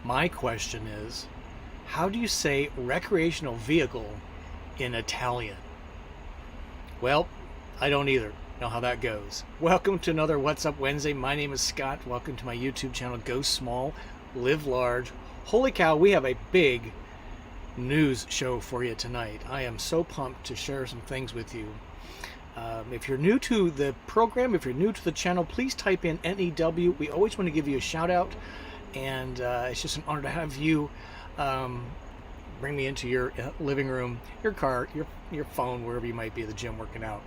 My question is, how do you say recreational vehicle in Italian? Well, I don't either know how that goes. Welcome to another What's Up Wednesday. My name is Scott. Welcome to my YouTube channel, Go Small, Live Large. Holy cow, we have a big news show for you tonight. I am so pumped to share some things with you. If you're new to the program, if you're new to the channel, please type in NEW. We always want to give you a shout out, and it's just an honor to have you bring me into your living room, your car, your phone, wherever you might be at the gym working out.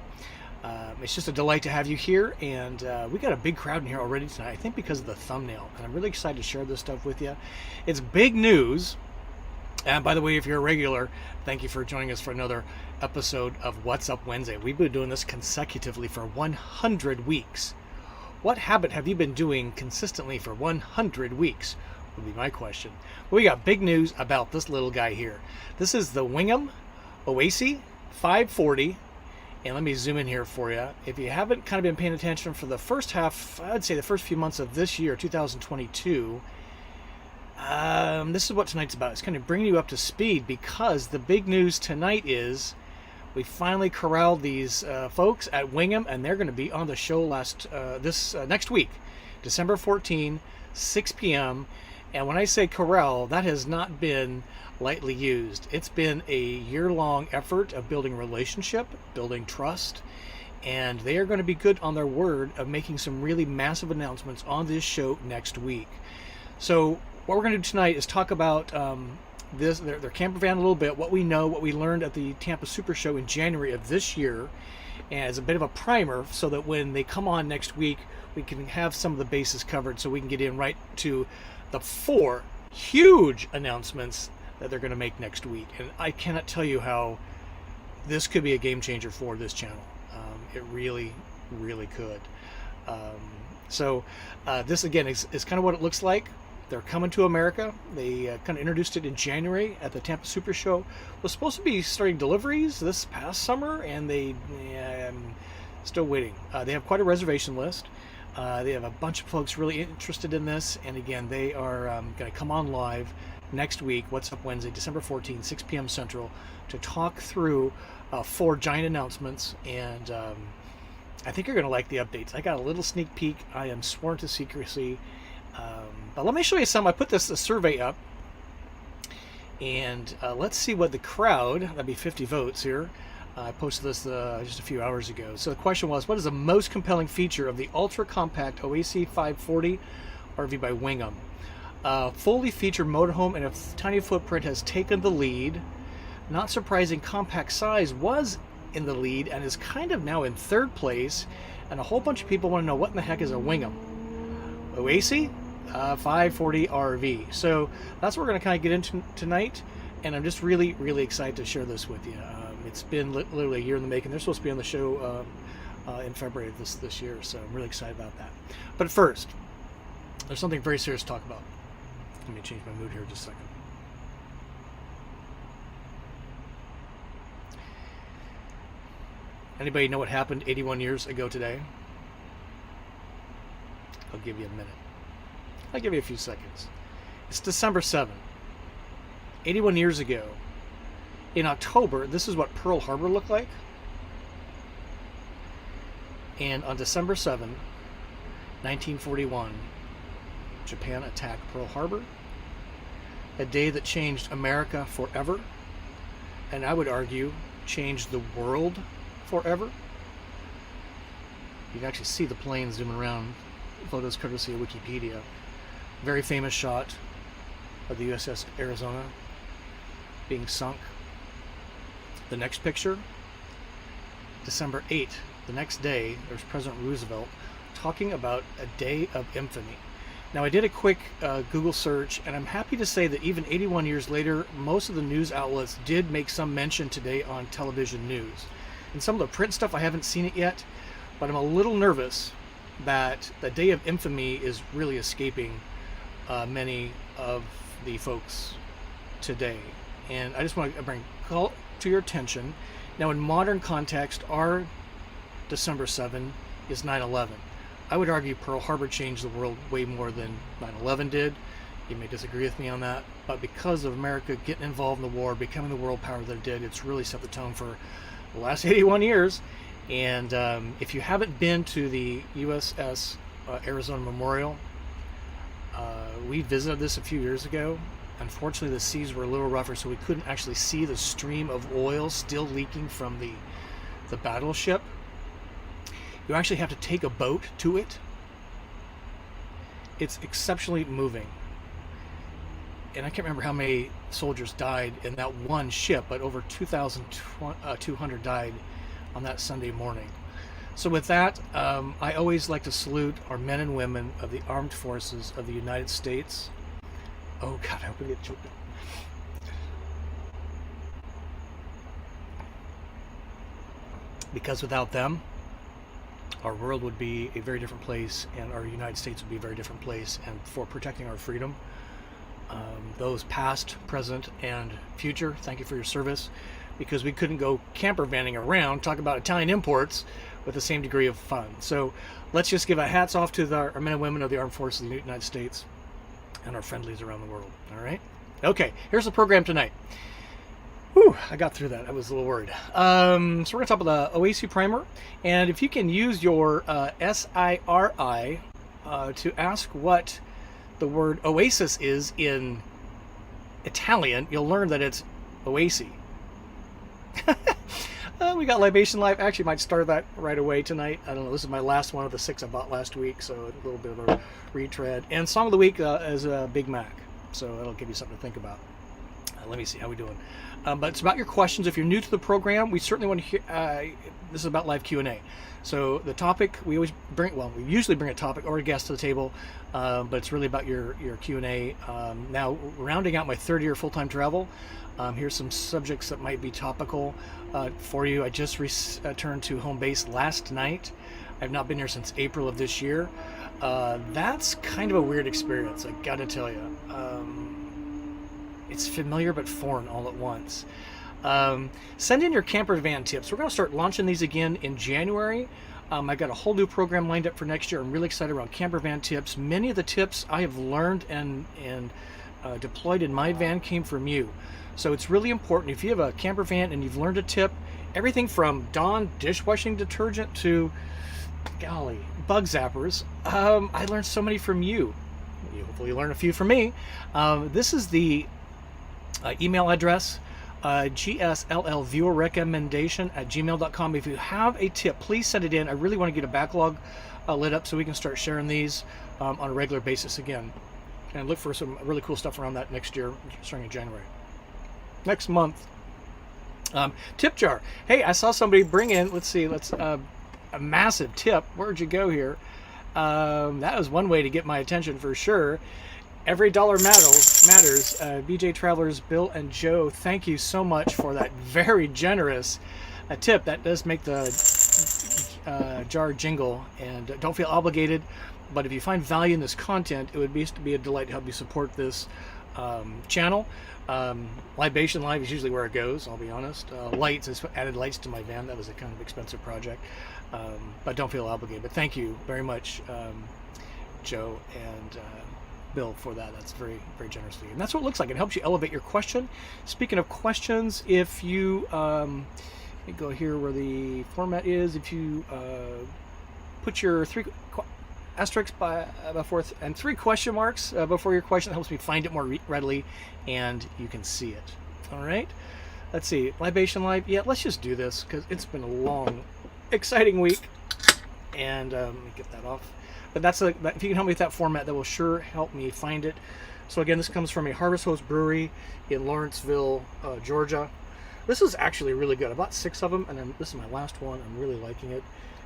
It's just a delight to have you here, and we got a big crowd in here already tonight, I think because of the thumbnail, and I'm really excited to share this stuff with you. It's big news. And by the way, if you're a regular, thank you for joining us for another episode of What's Up Wednesday. We've been doing this consecutively for 100 weeks. What habit have you been doing consistently for 100 weeks? Would be my question. Well, we got big news about this little guy here. This is the Wingamm Oasi 540. And let me zoom in here for you. If you haven't kind of been paying attention for the first half, I'd say the first few months of this year, 2022, this is what tonight's about. It's kind of bringing you up to speed, because the big news tonight is we finally corralled these folks at Wingamm, and they're going to be on the show next week, December 14, 6 p.m. And when I say corral, that has not been lightly used. It's been a year-long effort of building relationship, building trust, and they are going to be good on their word of making some really massive announcements on this show next week. So what we're going to do tonight is talk about their camper van a little bit, what we know, what we learned at the Tampa Super Show in January of this year, as a bit of a primer, so that when they come on next week, we can have some of the bases covered, so we can get in right to the 4 huge announcements that they're going to make next week. And I cannot tell you how this could be a game changer for this channel. It really, really could. So this, again, is kind of what it looks like. They're coming to America. They kind of introduced it in January at the Tampa Super Show. Was supposed to be starting deliveries this past summer, and I'm still waiting. They have quite a reservation list. They have a bunch of folks really interested in this, and again, they are going to come on live next week, What's Up Wednesday, December 14, 6 p.m. Central, to talk through 4 giant announcements, and I think you're going to like the updates. I got a little sneak peek. I am sworn to secrecy. But let me show you some. I put a survey up, and let's see what the crowd, that'd be 50 votes here. I posted this just a few hours ago. So the question was, what is the most compelling feature of the ultra-compact Oasi 540 RV by Wingamm? Fully featured motorhome and a tiny footprint has taken the lead. Not surprising, compact size was in the lead and is kind of now in 3rd place. And a whole bunch of people want to know, what in the heck is a Wingamm Oasi 540 RV? So that's what we're going to kind of get into tonight, and I'm just really, really excited to share this with you. It's been literally a year in the making. They're supposed to be on the show in February of this year, so I'm really excited about that. But first, there's something very serious to talk about. Let me change my mood here just a second. Anybody know what happened 81 years ago today? I'll give you a minute. I'll give you a few seconds. It's December 7th. 81 years ago, in October, this is what Pearl Harbor looked like. And on December 7, 1941, Japan attacked Pearl Harbor. A day that changed America forever, and I would argue changed the world forever. You can actually see the plane zooming around. Photos courtesy of Wikipedia. Very famous shot of the USS Arizona being sunk. The next picture, December 8th, the next day, there's President Roosevelt talking about a day of infamy. Now, I did a quick Google search, and I'm happy to say that even 81 years later, most of the news outlets did make some mention today on television news. And some of the print stuff, I haven't seen it yet, but I'm a little nervous that the day of infamy is really escaping many of the folks today. And I just want to call to your attention. Now, in modern context, our December 7 is 9/11. I would argue Pearl Harbor changed the world way more than 9/11 did. You may disagree with me on that, but because of America getting involved in the war, becoming the world power that it did, it's really set the tone for the last 81 years. And if you haven't been to the USS Arizona Memorial, we visited this a few years ago. Unfortunately, the seas were a little rougher, so we couldn't actually see the stream of oil still leaking from the battleship. You actually have to take a boat to it. It's exceptionally moving. And I can't remember how many soldiers died in that one ship, but over 2,200 died on that Sunday morning. So with that, I always like to salute our men and women of the armed forces of the United States. Oh God, I hope I get choked up. Because without them, our world would be a very different place, and our United States would be a very different place. And for protecting our freedom, those past, present, and future, thank you for your service, because we couldn't go camper vanning around, talk about Italian imports with the same degree of fun. So let's just give a hats off to our men and women of the armed forces of the United States and our friendlies around the world. All right? Okay, here's the program tonight. Whew, I got through that. I was a little worried. So we're going to talk about the Oasi primer. And if you can use your SIRI to ask what the word oasis is in Italian, you'll learn that it's Oasi. We got Libation Live. Actually, might start that right away tonight. I don't know. This is my last one of the 6 I bought last week, so a little bit of a retread. And Song of the Week is Big Mac, so that'll give you something to think about. Let me see how we're doing. But it's about your questions. If you're new to the program, we certainly want to hear. This is about live Q&A. So the topic we always bring. Well, we usually bring a topic or a guest to the table, but it's really about your Q&A. Now, rounding out my third year full-time travel. Here's some subjects that might be topical for you. I just returned to home base last night. I've not been here since April of this year. That's kind of a weird experience, I gotta tell you. It's familiar but foreign all at once. Send in your camper van tips. We're going to start launching these again in January. I've got a whole new program lined up for next year. I'm really excited around camper van tips. Many of the tips I have learned and deployed in my van came from you. So it's really important. If you have a camper van and you've learned a tip, everything from Dawn dishwashing detergent to, golly, bug zappers, I learned so many from you. You hopefully learn a few from me. This is the email address, gslllviewerrecommendation@gmail.com. If you have a tip, please send it in. I really want to get a backlog lit up so we can start sharing these on a regular basis again. And look for some really cool stuff around that next year, starting in January. Next month. Tip jar. Hey, I saw somebody bring in, let's a massive tip. Where'd you go here? That was one way to get my attention for sure. Every dollar matters. BJ Travelers, Bill and Joe, thank you so much for that very generous tip. That does make the jar jingle, and don't feel obligated, but if you find value in this content, it would be a delight to help you support this channel. Libation Live is usually where it goes, I'll be honest. Lights, I added lights to my van. That was a kind of expensive project, but don't feel obligated. But thank you very much, Joe and Bill, for that. That's very, very generous of you. And that's what it looks like. It helps you elevate your question. Speaking of questions, if you let me go here where the format is. If you put your 3 asterisks before and 3 question marks before your question, it helps me find it more readily, and you can see it. All right. Let's see. Libation Live. Yeah, let's just do this because it's been a long, exciting week. And let me get that off. But if you can help me with that format, that will sure help me find it. So again, this comes from a Harvest Host brewery in Lawrenceville, Georgia. This is actually really good. I bought 6 of them, and then this is my last one. I'm really liking it.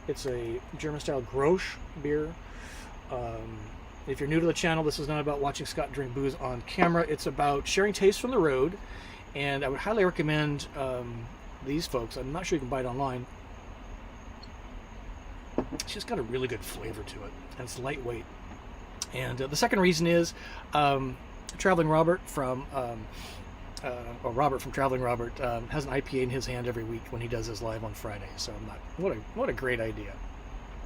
It's a German-style Grolsch beer. If you're new to the channel, this is not about watching Scott drink booze on camera. It's about sharing taste from the road, and I would highly recommend these folks. I'm not sure you can buy it online. It's just got a really good flavor to it, and it's lightweight. And the second reason is Traveling Robert from Robert from Traveling Robert has an IPA in his hand every week when he does his live on Friday. So what a great idea.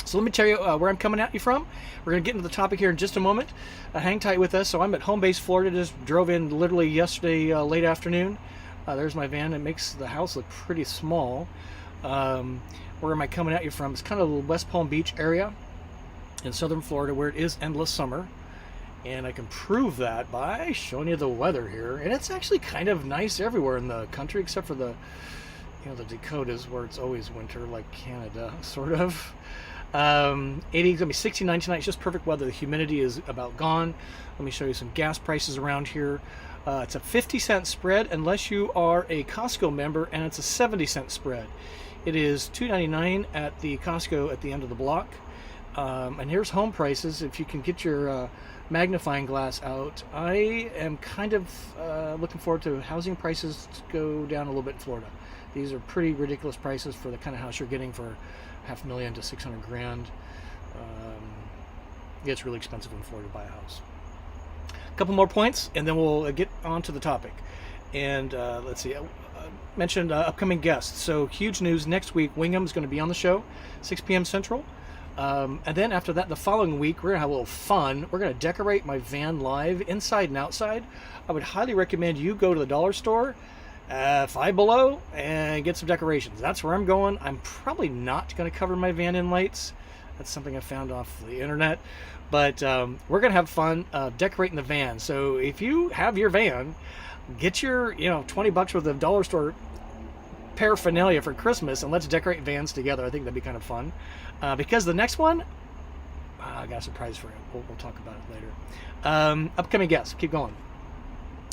So let me tell you where I'm coming at you from. We're going to get into the topic here in just a moment. Hang tight with us. So I'm at home base, Florida. Just drove in literally yesterday late afternoon. There's my van. It makes the house look pretty small. Where am I coming at you from? It's kind of the West Palm Beach area in southern Florida, where it is endless summer. And I can prove that by showing you the weather here. And it's actually kind of nice everywhere in the country, except for the Dakotas, where it's always winter, like Canada, sort of. 80, it's gonna be 69 tonight. It's just perfect weather. The humidity is about gone. Let me show you some gas prices around here. It's a 50-cent spread unless you are a Costco member, and it's a 70-cent spread. It is $2.99 at the Costco at the end of the block. And here's home prices. If you can get your magnifying glass out, I am kind of looking forward to housing prices to go down a little bit in Florida. These are pretty ridiculous prices for the kind of house you're getting for $500,000 to $600,000. It's really expensive in Florida to buy a house. A couple more points, and then we'll get on to the topic. And let's see. I mentioned upcoming guests. So huge news next week. Wingamm is going to be on the show, 6 p.m. Central. And then after that, the following week, we're going to have a little fun. We're going to decorate my van live, inside and outside. I would highly recommend you go to the dollar store, Five Below, and get some decorations. That's where I'm going. I'm probably not going to cover my van in lights. That's something I found off the internet. But we're going to have fun decorating the van. So if you have your van, get your $20 worth of dollar store paraphernalia for Christmas, and let's decorate vans together. I think that'd be kind of fun. Because the next one, I got a surprise for you. We'll talk about it later. Upcoming guests, keep going.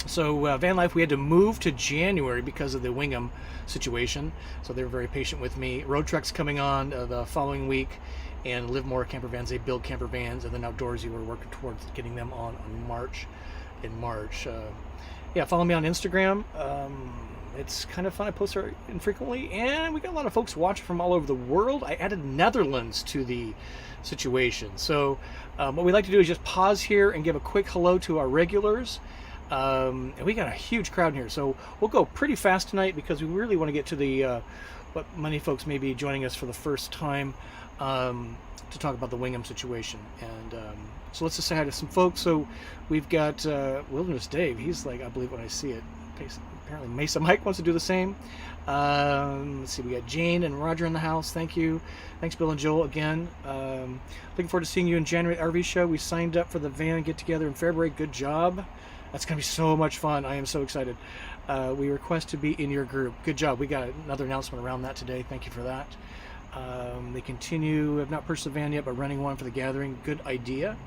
So van life, we had to move to January because of the Wingamm situation. So they were very patient with me. Road Truck's coming on the following week, and Live More Camper Vans. They build camper vans, and then Outdoorsy, we're working towards getting them on in March. Yeah, follow me on Instagram. It's kind of fun. I post there infrequently, and we got a lot of folks watching from all over the world. I added Netherlands to the situation. So what we like to do is just pause here and give a quick hello to our regulars. And we got a huge crowd here, so we'll go pretty fast tonight because we really want to get to the what many folks may be joining us for the first time to talk about the Wingamm situation. And so let's just say hi to some folks. So we've got Wilderness Dave. He's like, I believe when I see it. Apparently Mesa Mike wants to do the same. Let's see, we got Jane and Roger in the house. Thank you. Thanks, Bill and Joel, again. Looking forward to seeing you in January at the RV show. We signed up for the van get together in February. Good job. That's going to be so much fun. I am so excited. We request to be in your group. Good job. We got another announcement around that today. Thank you for that. They continue, have not purchased a van yet, but renting one for the gathering. Good idea.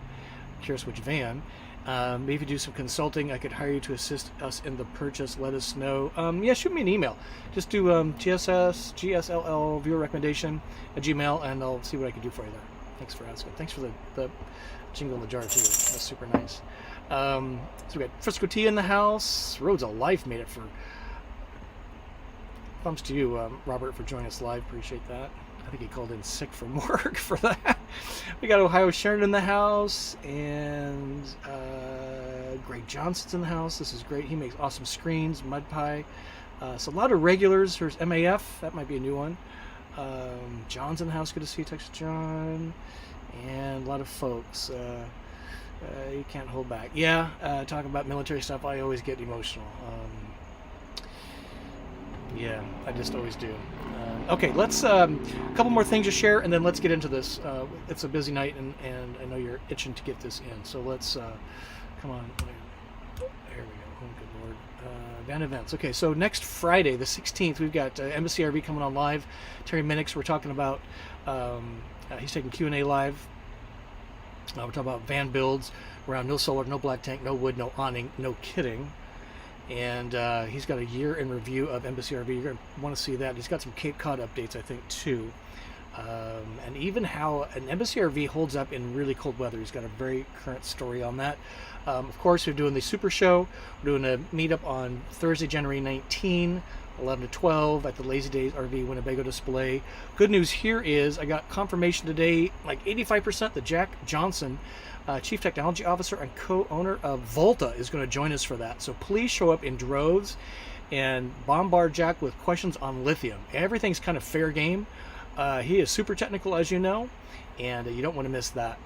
Curious which van. Maybe if you do some consulting, I could hire you to assist us in the purchase. Let us know. Yeah, shoot me an email. Just do GSLL viewer recommendation at Gmail, and I'll see what I can do for you there. Thanks for asking. Thanks for the jingle in the jar too. That's super nice. So we got Frisco Tea in the house. Roads of Life made it for. Thumbs to you, Robert, for joining us live. Appreciate that. I think he called in sick from work for that. We got Ohio Sharon in the house, and Greg Johnson's in the house. This is great. He makes awesome screens. Mud Pie. So a lot of regulars. Here's MAF. That might be a new one. John's in the house. Good to see you, Texas John. And a lot of folks. You can't hold back. Yeah, talking about military stuff, I always get emotional. Yeah, I just always do. Okay, let's a couple more things to share, and then let's get into this. It's a busy night, and I know you're itching to get this in. So let's come on. There we go. Oh, good Lord. Van events. Okay, so next Friday, the 16th, we've got Embassy RV coming on live. Terry Minix, we're talking about. He's taking Q&A live. We're talking about van builds around no solar, no black tank, no wood, no awning, no kidding. And he's got a year in review of Embassy RV. You're going to want to see that. He's got some Cape Cod updates, I think, too. And even how an Embassy RV holds up in really cold weather. He's got a very current story on that. Of course, we're doing the Super Show. We're doing a meetup on Thursday, January 19, 11 to 12 at the Lazy Days RV Winnebago display. Good news here is I got confirmation today, like 85%, that Jack Johnson, Chief Technology Officer and co-owner of Volta, is going to join us for that. So please show up in droves and bombard Jack with questions on lithium. Everything's kind of fair game. He is super technical, as you know, and you don't want to miss that.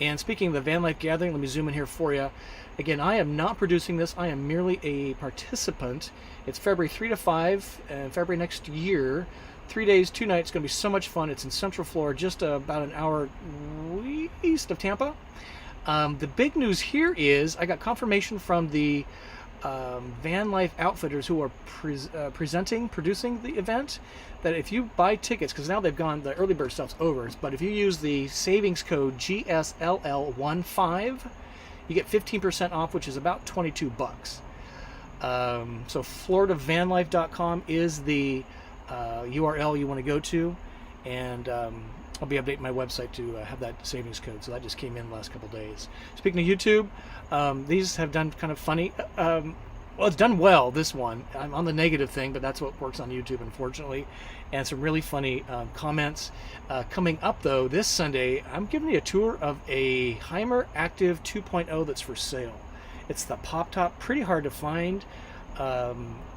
And speaking of the Van Life Gathering, let me zoom in here for you. Again, I am not producing this. I am merely a participant. It's February 3 to 5, and February next year. 3 days, 2 nights. It's going to be so much fun. It's in Central Florida, just about an hour east of Tampa. The big news here is I got confirmation from the Van Life Outfitters who are producing the event, that if you buy tickets, because now they've gone, the early bird stuff's over, but if you use the savings code GSLL15, you get 15% off, which is about 22 bucks. So floridavanlife.com is the URL you want to go to, and I'll be updating my website to have that savings code. So that just came in the last couple days. Speaking of YouTube, these have done kind of funny. Well, it's done well, this one. I'm on the negative thing, but that's what works on YouTube, unfortunately. And some really funny comments. Coming up, though, this Sunday, I'm giving you a tour of a Heimer Active 2.0 that's for sale. It's the Pop Top, pretty hard to find.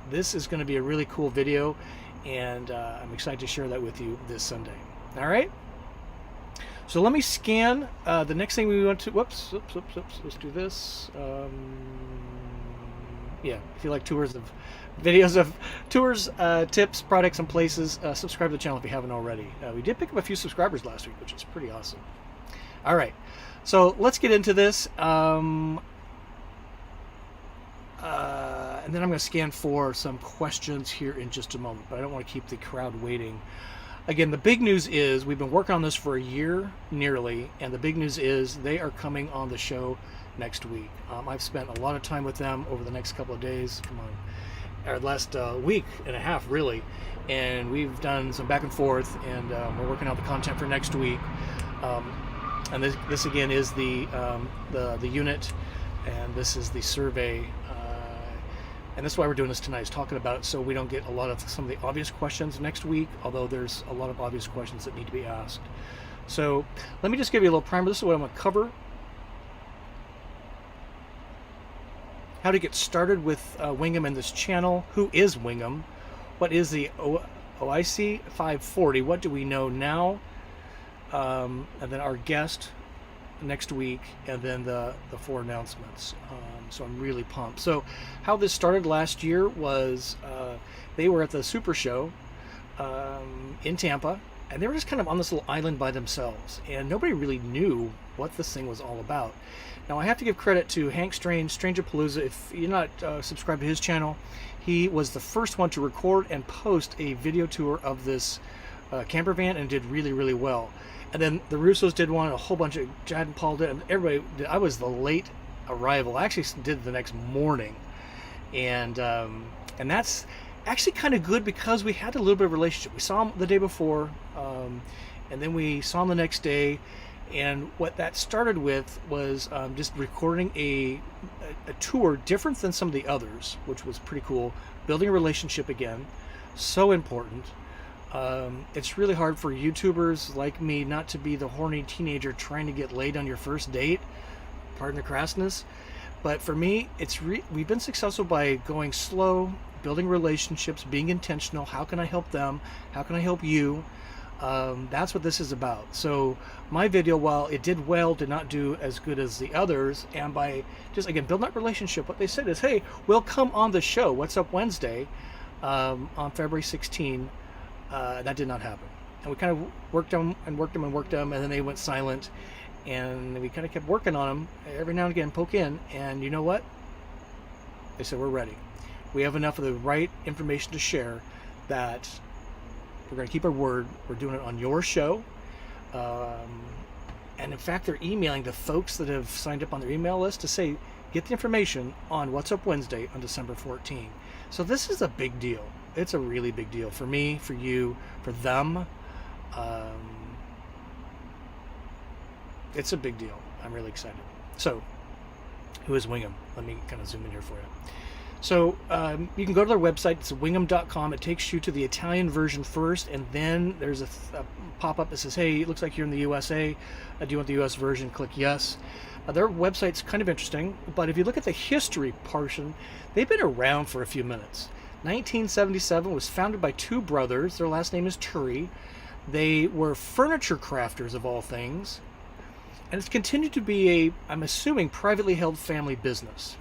This is going to be a really cool video, and I'm excited to share that with you this Sunday. All right? So let me scan the next thing we want to, whoops, let's do this. Yeah, if you like tours of videos of tours, tips, products, and places, subscribe to the channel if you haven't already. We did pick up a few subscribers last week, which is pretty awesome. All right, so let's get into this. And then I'm going to scan for some questions here in just a moment, but I don't want to keep the crowd waiting. Again, the big news is we've been working on this for a year, nearly, and the big news is they are coming on the show next week. I've spent a lot of time with them over the next couple of days, or last week and a half, really, and we've done some back and forth, and we're working out the content for next week. And this again is the unit, and this is the survey. And that's why we're doing this tonight, is talking about it so we don't get a lot of some of the obvious questions next week, although there's a lot of obvious questions that need to be asked. So let me just give you a little primer. This is what I'm going to cover. How to get started with Wingamm and this channel. Who is Wingamm? What is the Oasi 540? What do we know now? And then our guest next week, and then the 4 announcements. So I'm really pumped. So how this started last year was they were at the Super Show in Tampa, and they were just kind of on this little island by themselves, and nobody really knew what this thing was all about. Now I have to give credit to Hank Strange, Strangerpalooza. If you're not subscribed to his channel, he was the first one to record and post a video tour of this camper van, and did really, really well. And then the Russos did one, a whole bunch of Jad and Paul did, and everybody did. I was the late arrival. I actually did the next morning, and that's actually kind of good because we had a little bit of a relationship. We saw him the day before, and then we saw him the next day, and what that started with was just recording a tour different than some of the others, which was pretty cool. Building a relationship again, so important. It's really hard for YouTubers like me not to be the horny teenager trying to get laid on your first date. Pardon the crassness. But for me, we've been successful by going slow, building relationships, being intentional. How can I help them? How can I help you? That's what this is about. So my video, while it did well, did not do as good as the others. And by just, again, building that relationship, what they said is, hey, we'll come on the show, What's Up Wednesday, on February 16. That did not happen. And we kind of worked them, and then they went silent. And we kind of kept working on them every now and again, poke in, and you know what? They said, we're ready. We have enough of the right information to share that we're going to keep our word. We're doing it on your show. And in fact, they're emailing the folks that have signed up on their email list to say, get the information on What's Up Wednesday on December 14. So this is a big deal. It's a really big deal for me, for you, for them. It's a big deal. I'm really excited. So, who is Wingamm? Let me kind of zoom in here for you. So, you can go to their website. It's wingamm.com. It takes you to the Italian version first, and then there's a pop-up that says, hey, it looks like you're in the USA. Do you want the US version? Click yes. Their website's kind of interesting, but if you look at the history portion, they've been around for a few minutes. 1977 was founded by 2 brothers. Their last name is Turi. They were furniture crafters of all things, and it's continued to be a, I'm assuming, privately held family business.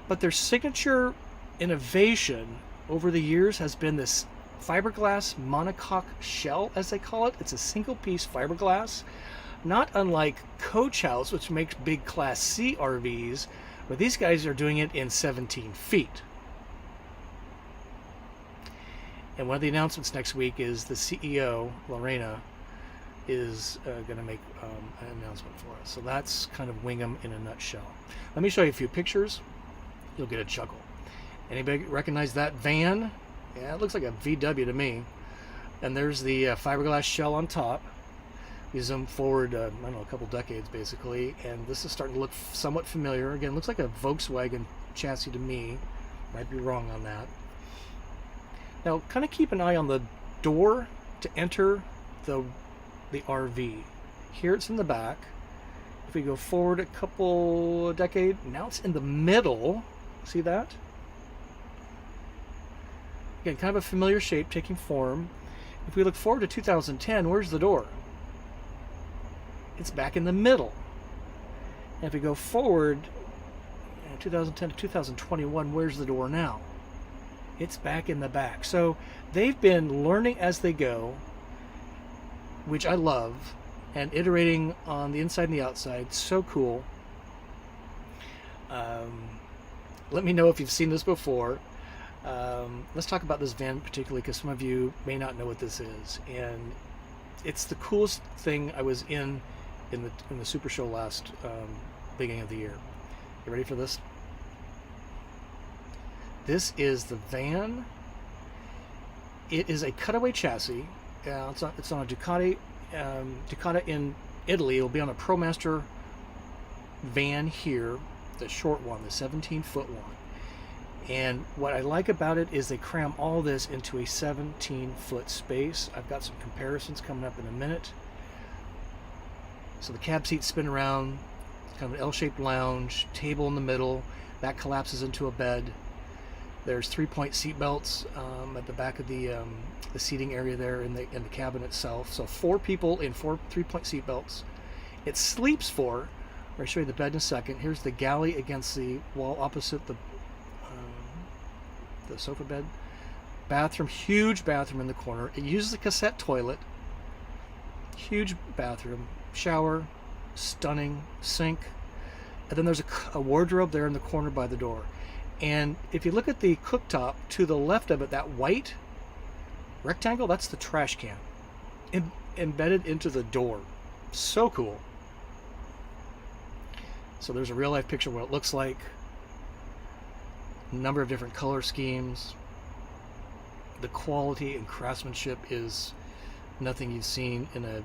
But their signature innovation over the years has been this fiberglass monocoque shell, as they call it. It's a single piece fiberglass, not unlike Coach House, which makes big Class C RVs, but these guys are doing it in 17 feet. And one of the announcements next week is the CEO, Lorena, is going to make an announcement for us. So that's kind of Wingamm in a nutshell. Let me show you a few pictures. You'll get a chuckle. Anybody recognize that van? Yeah, it looks like a VW to me. And there's the fiberglass shell on top. We zoom forward, I don't know, a couple decades basically, and this is starting to look somewhat familiar. Again, looks like a Volkswagen chassis to me. Might be wrong on that. Now, kind of keep an eye on the door to enter the RV. Here it's in the back. If we go forward a couple decades, now it's in the middle. See that? Again, kind of a familiar shape taking form. If we look forward to 2010, where's the door? It's back in the middle. And if we go forward, 2010 to 2021, where's the door now? It's back in the back. So they've been learning as they go, which I love, and iterating on the inside and the outside. So cool. Let me know if you've seen this before. Let's talk about this van particularly, because some of you may not know what this is. And it's the coolest thing I was in the Super Show last beginning of the year. You ready for this? This is the van. It is a cutaway chassis. It's on a Ducati in Italy. It'll be on a ProMaster van here, the short one, the 17-foot one. And what I like about it is they cram all this into a 17-foot space. I've got some comparisons coming up in a minute. So the cab seats spin around, kind of an L-shaped lounge, table in the middle, that collapses into a bed. There's 3-point seat belts at the back of the seating area there in the cabin itself. So 4 people in 4 3-point seat belts. It sleeps 4. I'll show you the bed in a second. Here's the galley against the wall opposite the sofa bed. Bathroom, huge bathroom in the corner. It uses a cassette toilet. Huge bathroom, shower, stunning sink, and then there's a wardrobe there in the corner by the door. And if you look at the cooktop to the left of it, that white rectangle, that's the trash can embedded into the door. So cool. So there's a real life picture of what it looks like. A number of different color schemes. The quality and craftsmanship is nothing you've seen in a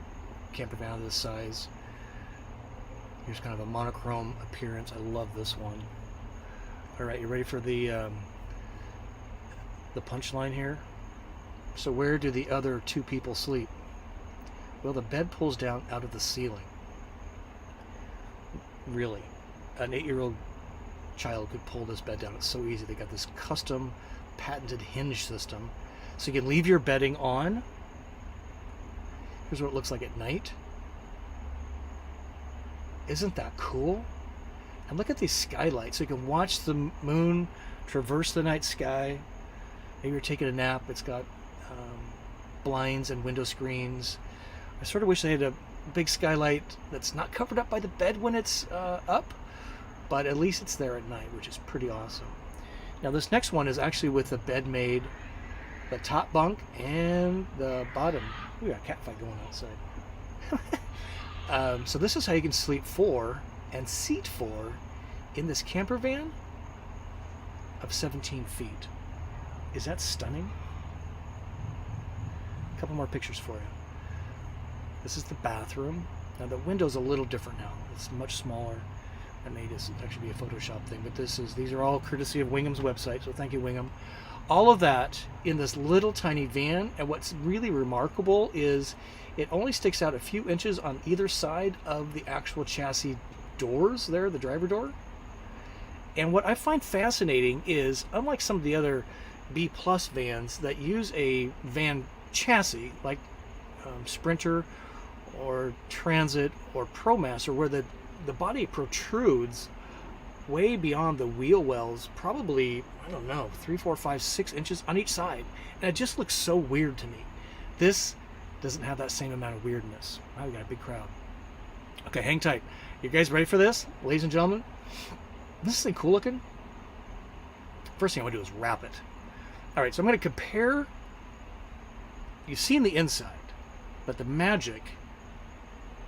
camper van of this size. Here's kind of a monochrome appearance. I love this one. All right, you ready for the punchline here? So where do the other 2 people sleep? Well, the bed pulls down out of the ceiling. Really, an 8-year-old child could pull this bed down. It's so easy. They got this custom patented hinge system, so you can leave your bedding on. Here's what it looks like at night. Isn't that cool? And look at these skylights. So you can watch the moon traverse the night sky. Maybe you're taking a nap. It's got blinds and window screens. I sort of wish they had a big skylight that's not covered up by the bed when it's up, but at least it's there at night, which is pretty awesome. Now this next one is actually with the bed made, the top bunk and the bottom. We got a cat fight going outside. So this is how you can sleep 4 and seat 4 in this camper van of 17 feet. Is that stunning? A couple more pictures for you. This is the bathroom. Now the window's a little different now. It's much smaller. That may just actually be a Photoshop thing, but these are all courtesy of Wingamm's website, so thank you, Wingamm. All of that in this little tiny van, and what's really remarkable is it only sticks out a few inches on either side of the actual chassis doors there, the driver door. And what I find fascinating is, unlike some of the other B+ vans that use a van chassis, like Sprinter or Transit or ProMaster, where the body protrudes way beyond the wheel wells, probably, I don't know, 3, 4, 5, 6 inches on each side. And it just looks so weird to me. This doesn't have that same amount of weirdness. Wow, we got a big crowd. Okay, hang tight. You guys ready for this, ladies and gentlemen? This thing cool looking? First thing I want to do is wrap it. All right, so I'm going to compare. You've seen the inside, but the magic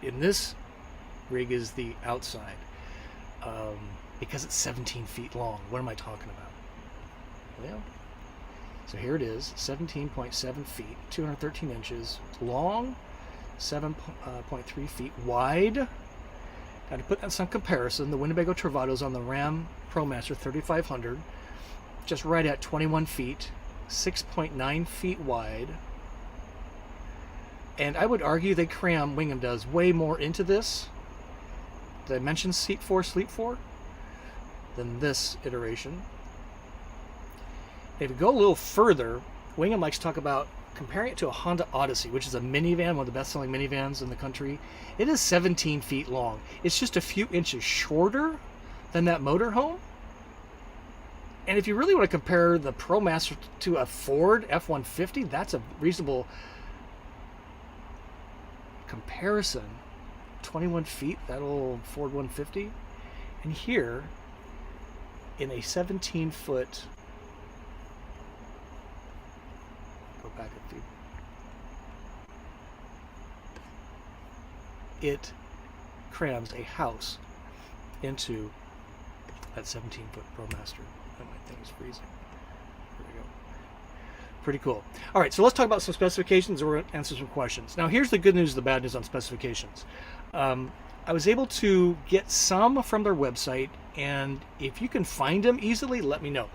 in this rig is the outside. Because it's 17 feet long. What am I talking about? Well, so here it is, 17.7 feet, 213 inches long, 7.3 feet wide. Got to put that in some comparison. The Winnebago Travado's on the Ram ProMaster 3500, just right at 21 feet, 6.9 feet wide. And I would argue they cram, Wingamm does, way more into this. Did I mention Seat 4, Sleep 4? Than this iteration. If you go a little further, Wingamm likes to talk about comparing it to a Honda Odyssey, which is a minivan, one of the best-selling minivans in the country. It is 17 feet long. It's just a few inches shorter than that motorhome. And if you really want to compare the ProMaster to a Ford F-150, that's a reasonable comparison. 21 feet, that old Ford 150. And here, in a 17-foot, go back a few, it crams a house into that 17-foot ProMaster. Oh, my thing is freezing. There we go. Pretty cool. All right, so let's talk about some specifications and we're going to answer some questions. Now, here's the good news, the bad news on specifications. I was able to get some from their website, and if you can find them easily, let me know.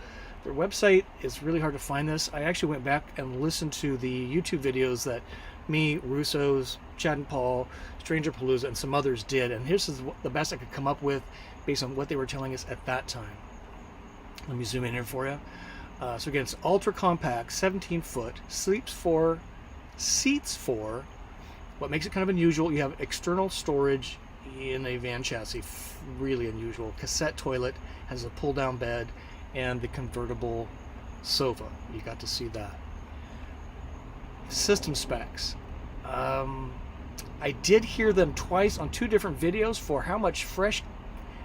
Their website is really hard to find this. I actually went back and listened to the YouTube videos that me, Russo's, Chad and Paul, Stranger Palooza, and some others did, and here's the best I could come up with based on what they were telling us at that time. Let me zoom in here for you. So again, it's ultra compact, 17 foot, sleeps 4, seats 4. What makes it kind of unusual, you have external storage in a van chassis, really unusual. Cassette toilet, has a pull down bed, and the convertible sofa. You got to see that. System specs. I did hear them twice on 2 different videos for how much fresh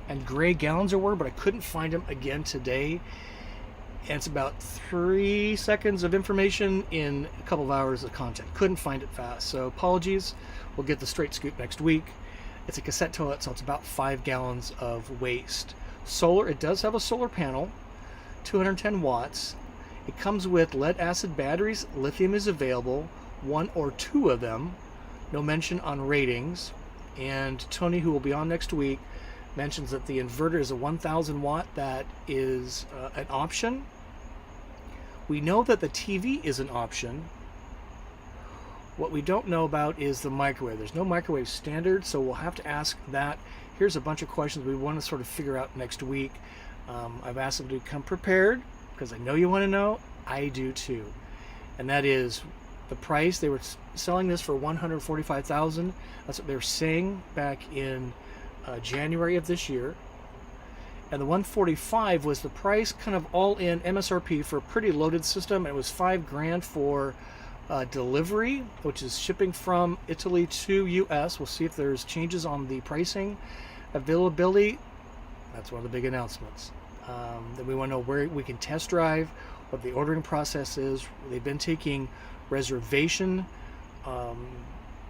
and gray gallons there were, but I couldn't find them again today. And it's about 3 seconds of information in a couple of hours of content. Couldn't find it fast, so apologies. We'll get the straight scoop next week. It's a cassette toilet, so it's about 5 gallons of waste. Solar, it does have a solar panel, 210 watts. It comes with lead acid batteries. Lithium is available, 1 or 2 of them. No mention on ratings. And Tony, who will be on next week, mentions that the inverter is a 1000 watt. That is an option. We know that the TV is an option. What we don't know about is the microwave. There's no microwave standard, so we'll have to ask that. Here's a bunch of questions we want to sort of figure out next week. I've asked them to come prepared because I know you want to know. I do too. And that is the price. They were selling this for $145,000. That's what they were saying back in January of this year. And the 145 was the price, kind of all in MSRP for a pretty loaded system. And it was $5,000 for delivery, which is shipping from Italy to US. We'll see if there's changes on the pricing. Availability, that's one of the big announcements. Then we want to know where we can test drive, what the ordering process is. They've been taking reservation,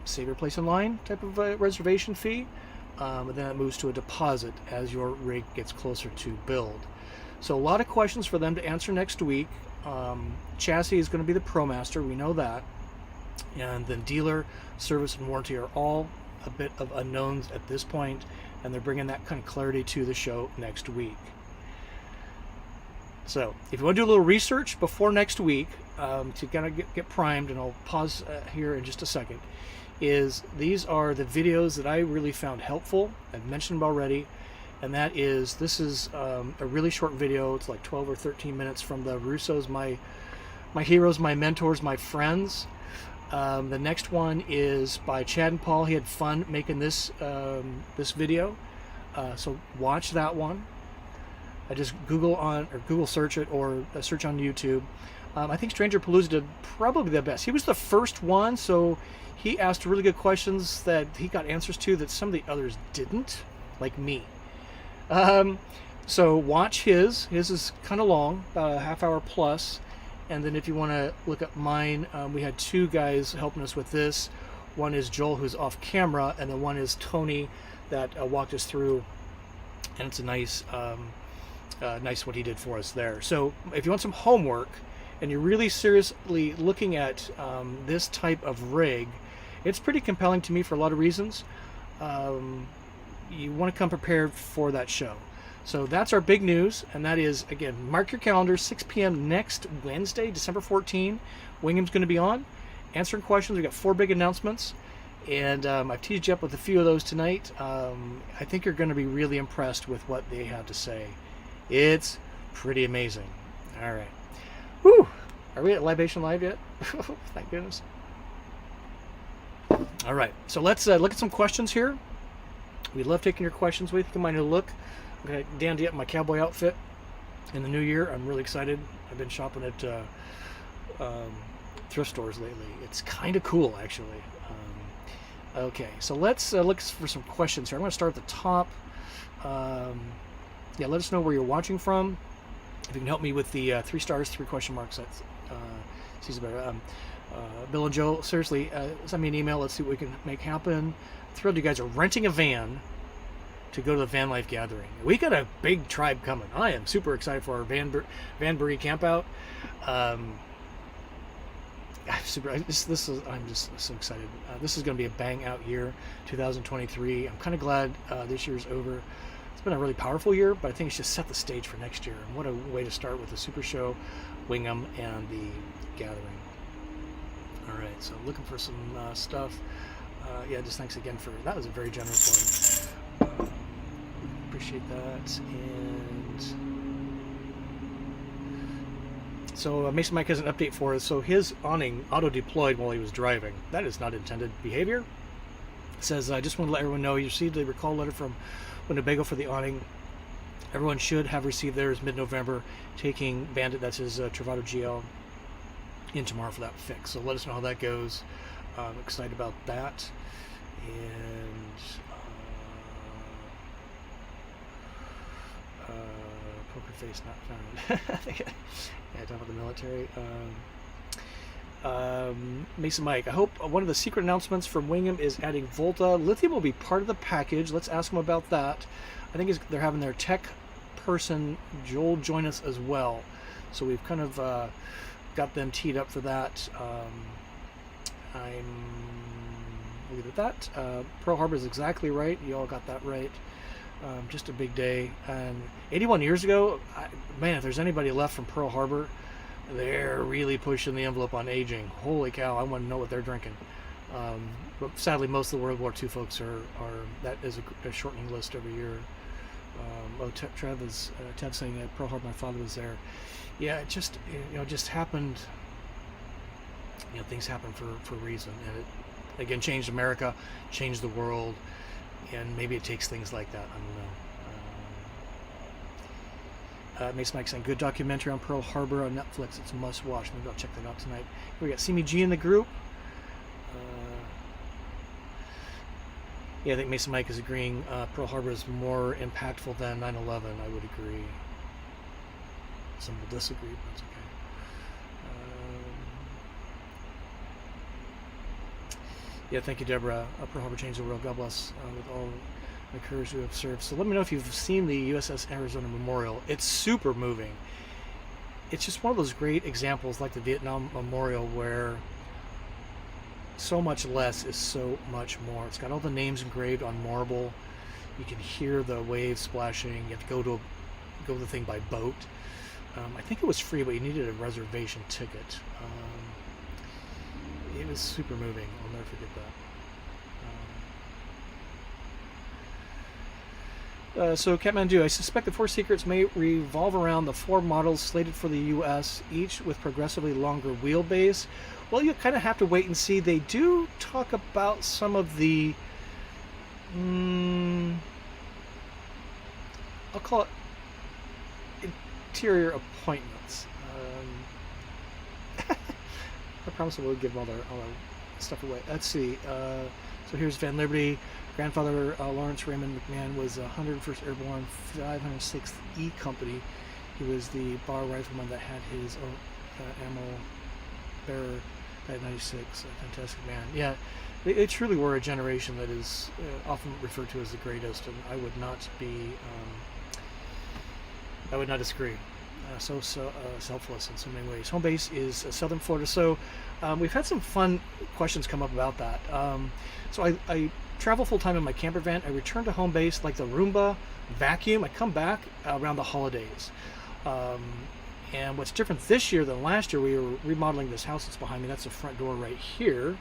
save your place in line type of reservation fee. And then it moves to a deposit as your rig gets closer to build. So a lot of questions for them to answer next week. Chassis is going to be the ProMaster, we know that. And then dealer, service, and warranty are all a bit of unknowns at this point, and they're bringing that kind of clarity to the show next week. So if you want to do a little research before next week, to kind of get primed, and I'll pause here in just a second, is these are the videos that I really found helpful. I've mentioned them already, and that is, this is a really short video. It's like 12 or 13 minutes from the Russos, my heroes, my mentors, my friends. The next one is by Chad and Paul. He had fun making this this video, so watch that one. I just Google search it, or search on YouTube. I think Stranger Palooza did probably the best. He was the first one, so he asked really good questions that he got answers to that some of the others didn't, like me. So watch his. His is kind of long, about a half hour plus. And then if you want to look at mine, we had two guys helping us with this. One is Joel, who's off camera, and then one is Tony that walked us through. And it's a nice, nice what he did for us there. So if you want some homework and you're really seriously looking at this type of rig, it's pretty compelling to me for a lot of reasons. You want to come prepared for that show. So that's our big news, and that is, again, mark your calendar, 6 p.m. next Wednesday, December 14. Wingham's going to be on, answering questions. We've got 4 big announcements, and I've teased you up with a few of those tonight. I think you're going to be really impressed with what they have to say. It's pretty amazing. All right. Whew. Are we at Libation Live yet? Thank goodness. All right, so let's look at some questions here. We love taking your questions. What do you think of my new look? I'm going to dandy up my cowboy outfit in the new year. I'm really excited. I've been shopping at thrift stores lately. It's kind of cool, actually. Okay, so let's look for some questions here. I'm going to start at the top. Yeah, let us know where you're watching from. If you can help me with the 3 stars, 3 question marks, that's seems better. Bill and Joe, seriously, send me an email. Let's see what we can make happen. Thrilled you guys are renting a van to go to the van life gathering. We got a big tribe coming. I am super excited for our Vanbury camp out. I'm just so excited. This is going to be a bang out year, 2023. I'm kind of glad this year's over. It's been a really powerful year, but I think it's just set the stage for next year. And what a way to start with the Super Show, Wingamm, and the gathering. All right, so looking for some stuff. Yeah, just thanks again for that. Was a very generous one. Appreciate that. And so Mason Mike has an update for us. So his awning auto-deployed while he was driving. That is not intended behavior. It says, I just want to let everyone know you received a recall letter from Winnebago for the awning. Everyone should have received theirs mid-November, taking Bandit, that's his Travado GL, in tomorrow for that fix. So let us know how that goes. I'm excited about that. And poker face not found. Yeah, talking about the military. Mason Mike, I hope one of the secret announcements from Wingamm is adding Volta. Lithium will be part of the package. Let's ask them about that. I think they're having their tech person Joel join us as well. So we've kind of got them teed up for that. We'll leave it at that. Pearl Harbor is exactly right. You all got that right. Just a big day. And 81 years ago, man, if there's anybody left from Pearl Harbor, they're really pushing the envelope on aging. Holy cow, I want to know what they're drinking. But sadly, most of the World War II folks are that is a shortening list every year. Ted saying that Pearl Harbor, my father was there. Yeah, it just just happened. Things happen for a reason, and it again changed America, changed the world, and maybe it takes things like that. I don't know. Mason Mike saying good documentary on Pearl Harbor on Netflix. It's a must watch. Maybe I'll check that out tonight. Here we got Simi G in the group. Yeah, I think Mason Mike is agreeing. Pearl Harbor is more impactful than 9/11. I would agree. Some will disagree, but that's okay. Yeah, thank you, Deborah. Pearl Harbor changed the world. God bless with all the crews who have served. So let me know if you've seen the USS Arizona Memorial. It's super moving. It's just one of those great examples, like the Vietnam Memorial, where so much less is so much more. It's got all the names engraved on marble. You can hear the waves splashing. You have to go the thing by boat. I think it was free, but you needed a reservation ticket. It was super moving. I'll never forget So Kathmandu, I suspect the four secrets may revolve around the four models slated for the U.S., each with progressively longer wheelbase. Well, you kind of have to wait and see. They do talk about some of the, I'll call it interior appointments. I promise I will give them all their stuff away. Let's see. So here's Van Liberty. Grandfather Lawrence Raymond McMahon was 101st Airborne 506th E Company. He was the bar rifleman that had his ammo bearer at 96. A fantastic man. Yeah, they truly were a generation that is often referred to as the greatest, and I would not disagree. So selfless in so many ways. Home base is Southern Florida. So we've had some fun questions come up about that. So I travel full-time in my camper van. I return to home base like the Roomba vacuum. I come back around the holidays. And what's different this year than last year, we were remodeling this house that's behind me. That's the front door right here.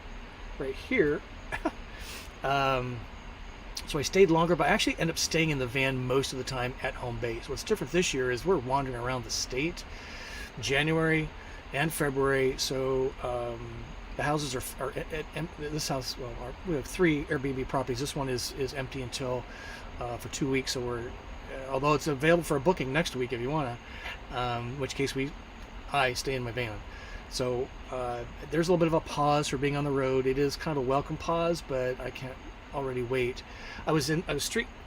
So I stayed longer, but I actually end up staying in the van most of the time at home base. What's different this year is we're wandering around the state January and February. So the houses are this house, well, we have 3 Airbnb properties. This one is empty until for 2 weeks. So we're, although it's available for a booking next week if you want to, in which case I stay in my van. So there's a little bit of a pause for being on the road. It is kind of a welcome pause, but I can't already wait. I was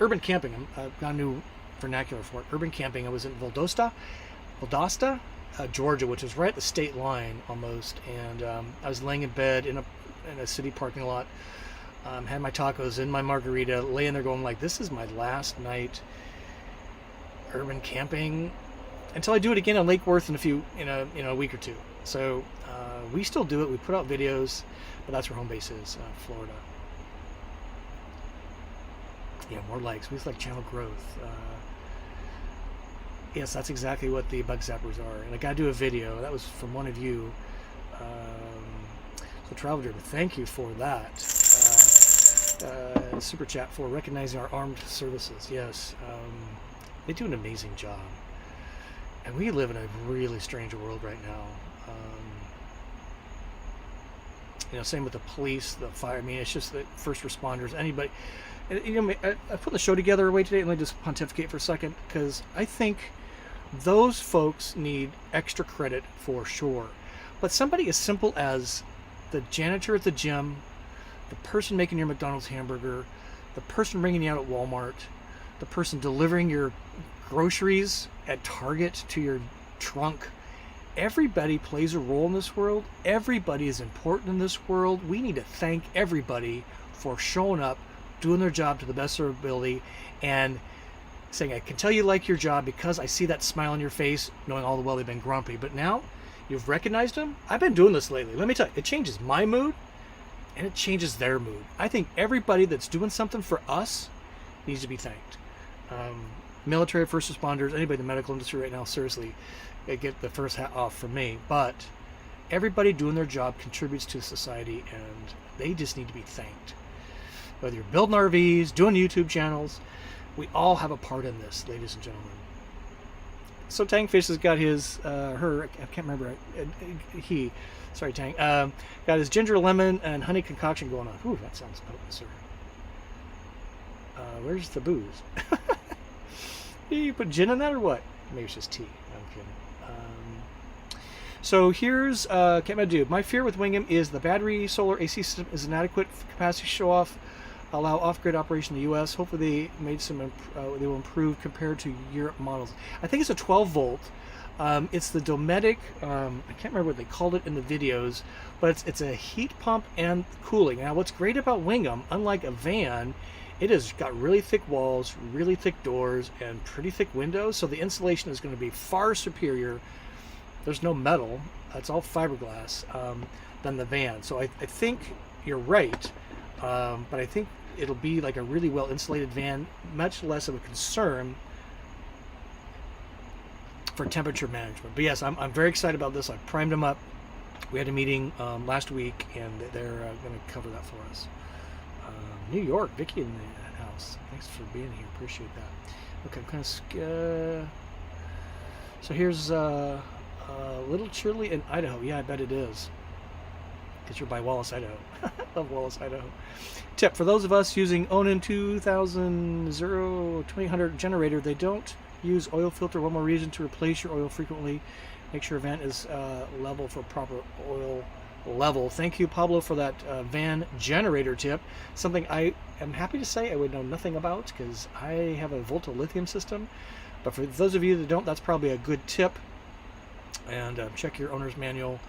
urban camping. I've got a new vernacular for it. Urban camping. I was in Valdosta, Georgia, which is right at the state line almost. And I was laying in bed in a city parking lot. Had my tacos in my margarita, laying there going like, this is my last night urban camping until I do it again on Lake Worth in a week or two. So we still do it. We put out videos, but that's where home base is, Florida. Yeah, more likes. We just like channel growth. Yes, that's exactly what the bug zappers are. And I got to do a video. That was from one of you. So Travel Driver, thank you for that. Super chat for recognizing our armed services. Yes, they do an amazing job. And we live in a really strange world right now. Same with the police, the fire. I mean, it's just the first responders, anybody. I put the show together away today, and let me just pontificate for a second, because I think those folks need extra credit for sure. But somebody as simple as the janitor at the gym, the person making your McDonald's hamburger, the person ringing you out at Walmart, the person delivering your groceries at Target to your trunk, everybody plays a role in this world. Everybody is important in this world. We need to thank everybody for showing up, doing their job to the best of their ability, and saying, I can tell you like your job because I see that smile on your face, knowing all the while they've been grumpy. But now you've recognized them. I've been doing this lately. Let me tell you, it changes my mood and it changes their mood. I think everybody that's doing something for us needs to be thanked. Military, first responders, anybody in the medical industry right now, seriously, they get the first hat off from me. But everybody doing their job contributes to society, and they just need to be thanked. Whether you're building RVs, doing YouTube channels, we all have a part in this, ladies and gentlemen. So Tangfish has got his, I can't remember, Tang, got his ginger lemon and honey concoction going on. Ooh, that sounds potent, sir. Where's the booze? You put gin in that or what? Maybe it's just tea. No, I'm kidding. So here's Kathmandu. My fear with Wingamm is the battery solar AC system is inadequate capacity show-off, allow off-grid operation in the U.S. Hopefully they made some they will improve compared to Europe models. I think it's a 12 volt. It's the Dometic. I can't remember what they called it in the videos, but it's a heat pump and cooling. Now, what's great about Wingamm, unlike a van, it has got really thick walls, really thick doors, and pretty thick windows. So the insulation is going to be far superior. There's no metal. It's all fiberglass than the van. So I think you're right. But I think it'll be like a really well insulated van, much less of a concern for temperature management. But yes, I'm very excited about this. I primed them up. We had a meeting last week, and they're going to cover that for us. New York, Vicky in the house. house. Thanks for being here. Appreciate that. Okay, I'm kind of so here's Little Chirley in Idaho. Yeah, I bet it is. Because you're by Wallace, Idaho. Love Wallace, Idaho. Tip, for those of us using Onan 2000 generator, they don't use oil filter. One more reason to replace your oil frequently. Make sure your vent is level for proper oil level. Thank you, Pablo, for that van generator tip. Something I am happy to say I would know nothing about because I have a Volta lithium system. But for those of you that don't, that's probably a good tip. And check your owner's manual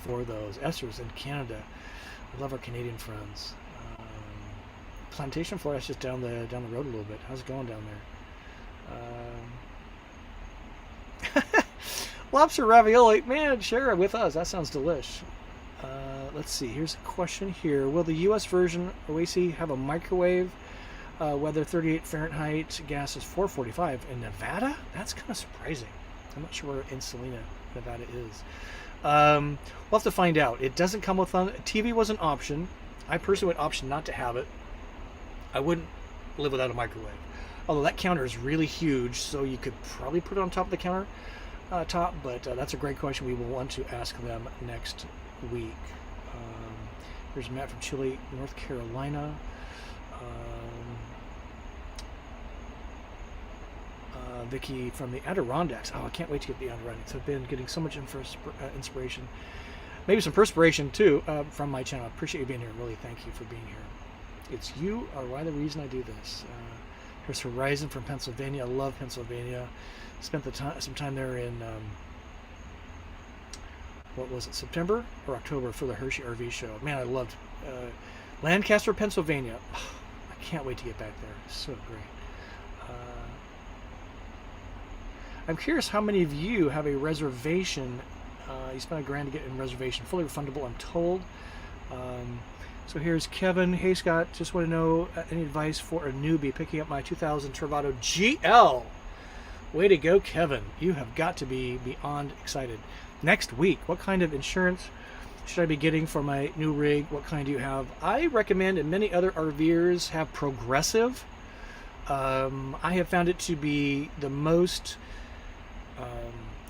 for those. Esther's in Canada. I love our Canadian friends. Plantation Forest just down the road a little bit. How's it going down there? Lobster ravioli, man, share it with us. That sounds delish. Let's see. Here's a question here. Will the U.S. version Oasi have a microwave? Weather 38 Fahrenheit. Gas is 445 in Nevada. That's kind of surprising. I'm not sure where in Salina, Nevada is. We'll have to find out. It doesn't come with TV was an option. I personally would option not to have it. I wouldn't live without a microwave. Although that counter is really huge, so you could probably put it on top of the counter top. But that's a great question. We will want to ask them next week. Here's Matt from Chile, North Carolina. Vicky from the Adirondacks. Oh, I can't wait to get the Adirondacks. I've been getting so much inspiration. Maybe some perspiration, too, from my channel. I appreciate you being here. Really, thank you for being here. It's you are why the reason I do this. Here's Horizon from Pennsylvania. I love Pennsylvania. Spent some time there in, what was it, September or October for the Hershey RV show. Man, I loved Lancaster, Pennsylvania. Oh, I can't wait to get back there. It's so great. I'm curious how many of you have a reservation. You spent $1,000 to get in reservation. Fully refundable, I'm told. So here's Kevin. Hey, Scott. Just want to know any advice for a newbie picking up my 2000 Travado GL. Way to go, Kevin. You have got to be beyond excited. Next week, what kind of insurance should I be getting for my new rig? What kind do you have? I recommend, and many other RVers have Progressive. I have found it to be the most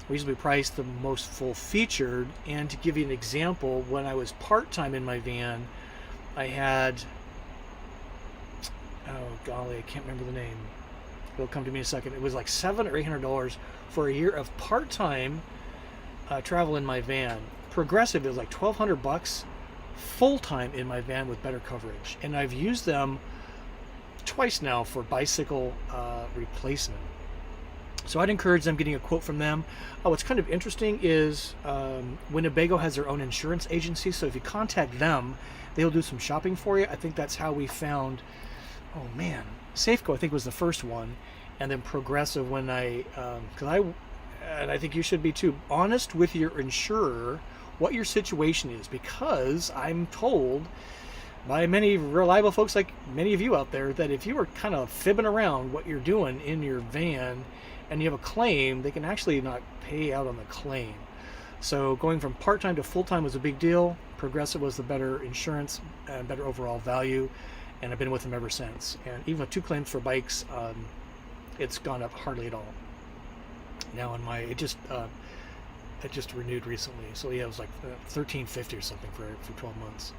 reasonably priced, the most full-featured. And to give you an example, when I was part-time in my van, I had, oh golly, I can't remember the name. It'll come to me in a second. It was like $700 or $800 for a year of part-time travel in my van. Progressive is like $1,200 full-time in my van with better coverage. And I've used them twice now for bicycle replacement. So I'd encourage them getting a quote from them. What's kind of interesting is Winnebago has their own insurance agency, so if you contact them, they'll do some shopping for you. I think that's how we found, oh man, Safeco I think was the first one, and then Progressive when and I think you should be too, honest with your insurer what your situation is, because I'm told by many reliable folks like many of you out there that if you are kind of fibbing around what you're doing in your van and you have a claim, they can actually not pay out on the claim. So going from part-time to full-time was a big deal. Progressive was the better insurance and better overall value, and I've been with them ever since. And even with 2 claims for bikes, it's gone up hardly at all. Now in it just renewed recently, so yeah, it was like $13.50 or something for 12 months.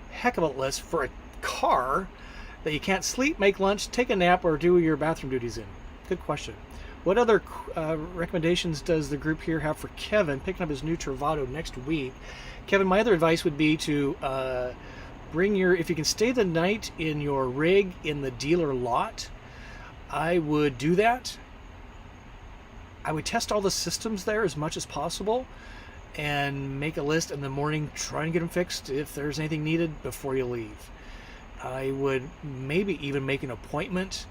Heck of a less for a car that you can't sleep, make lunch, take a nap, or do your bathroom duties in. Good question. What other recommendations does the group here have for Kevin picking up his new Travado next week? Kevin, my other advice would be to if you can stay the night in your rig in the dealer lot, I would do that. I would test all the systems there as much as possible and make a list in the morning, try and get them fixed if there's anything needed before you leave. I would maybe even make an appointment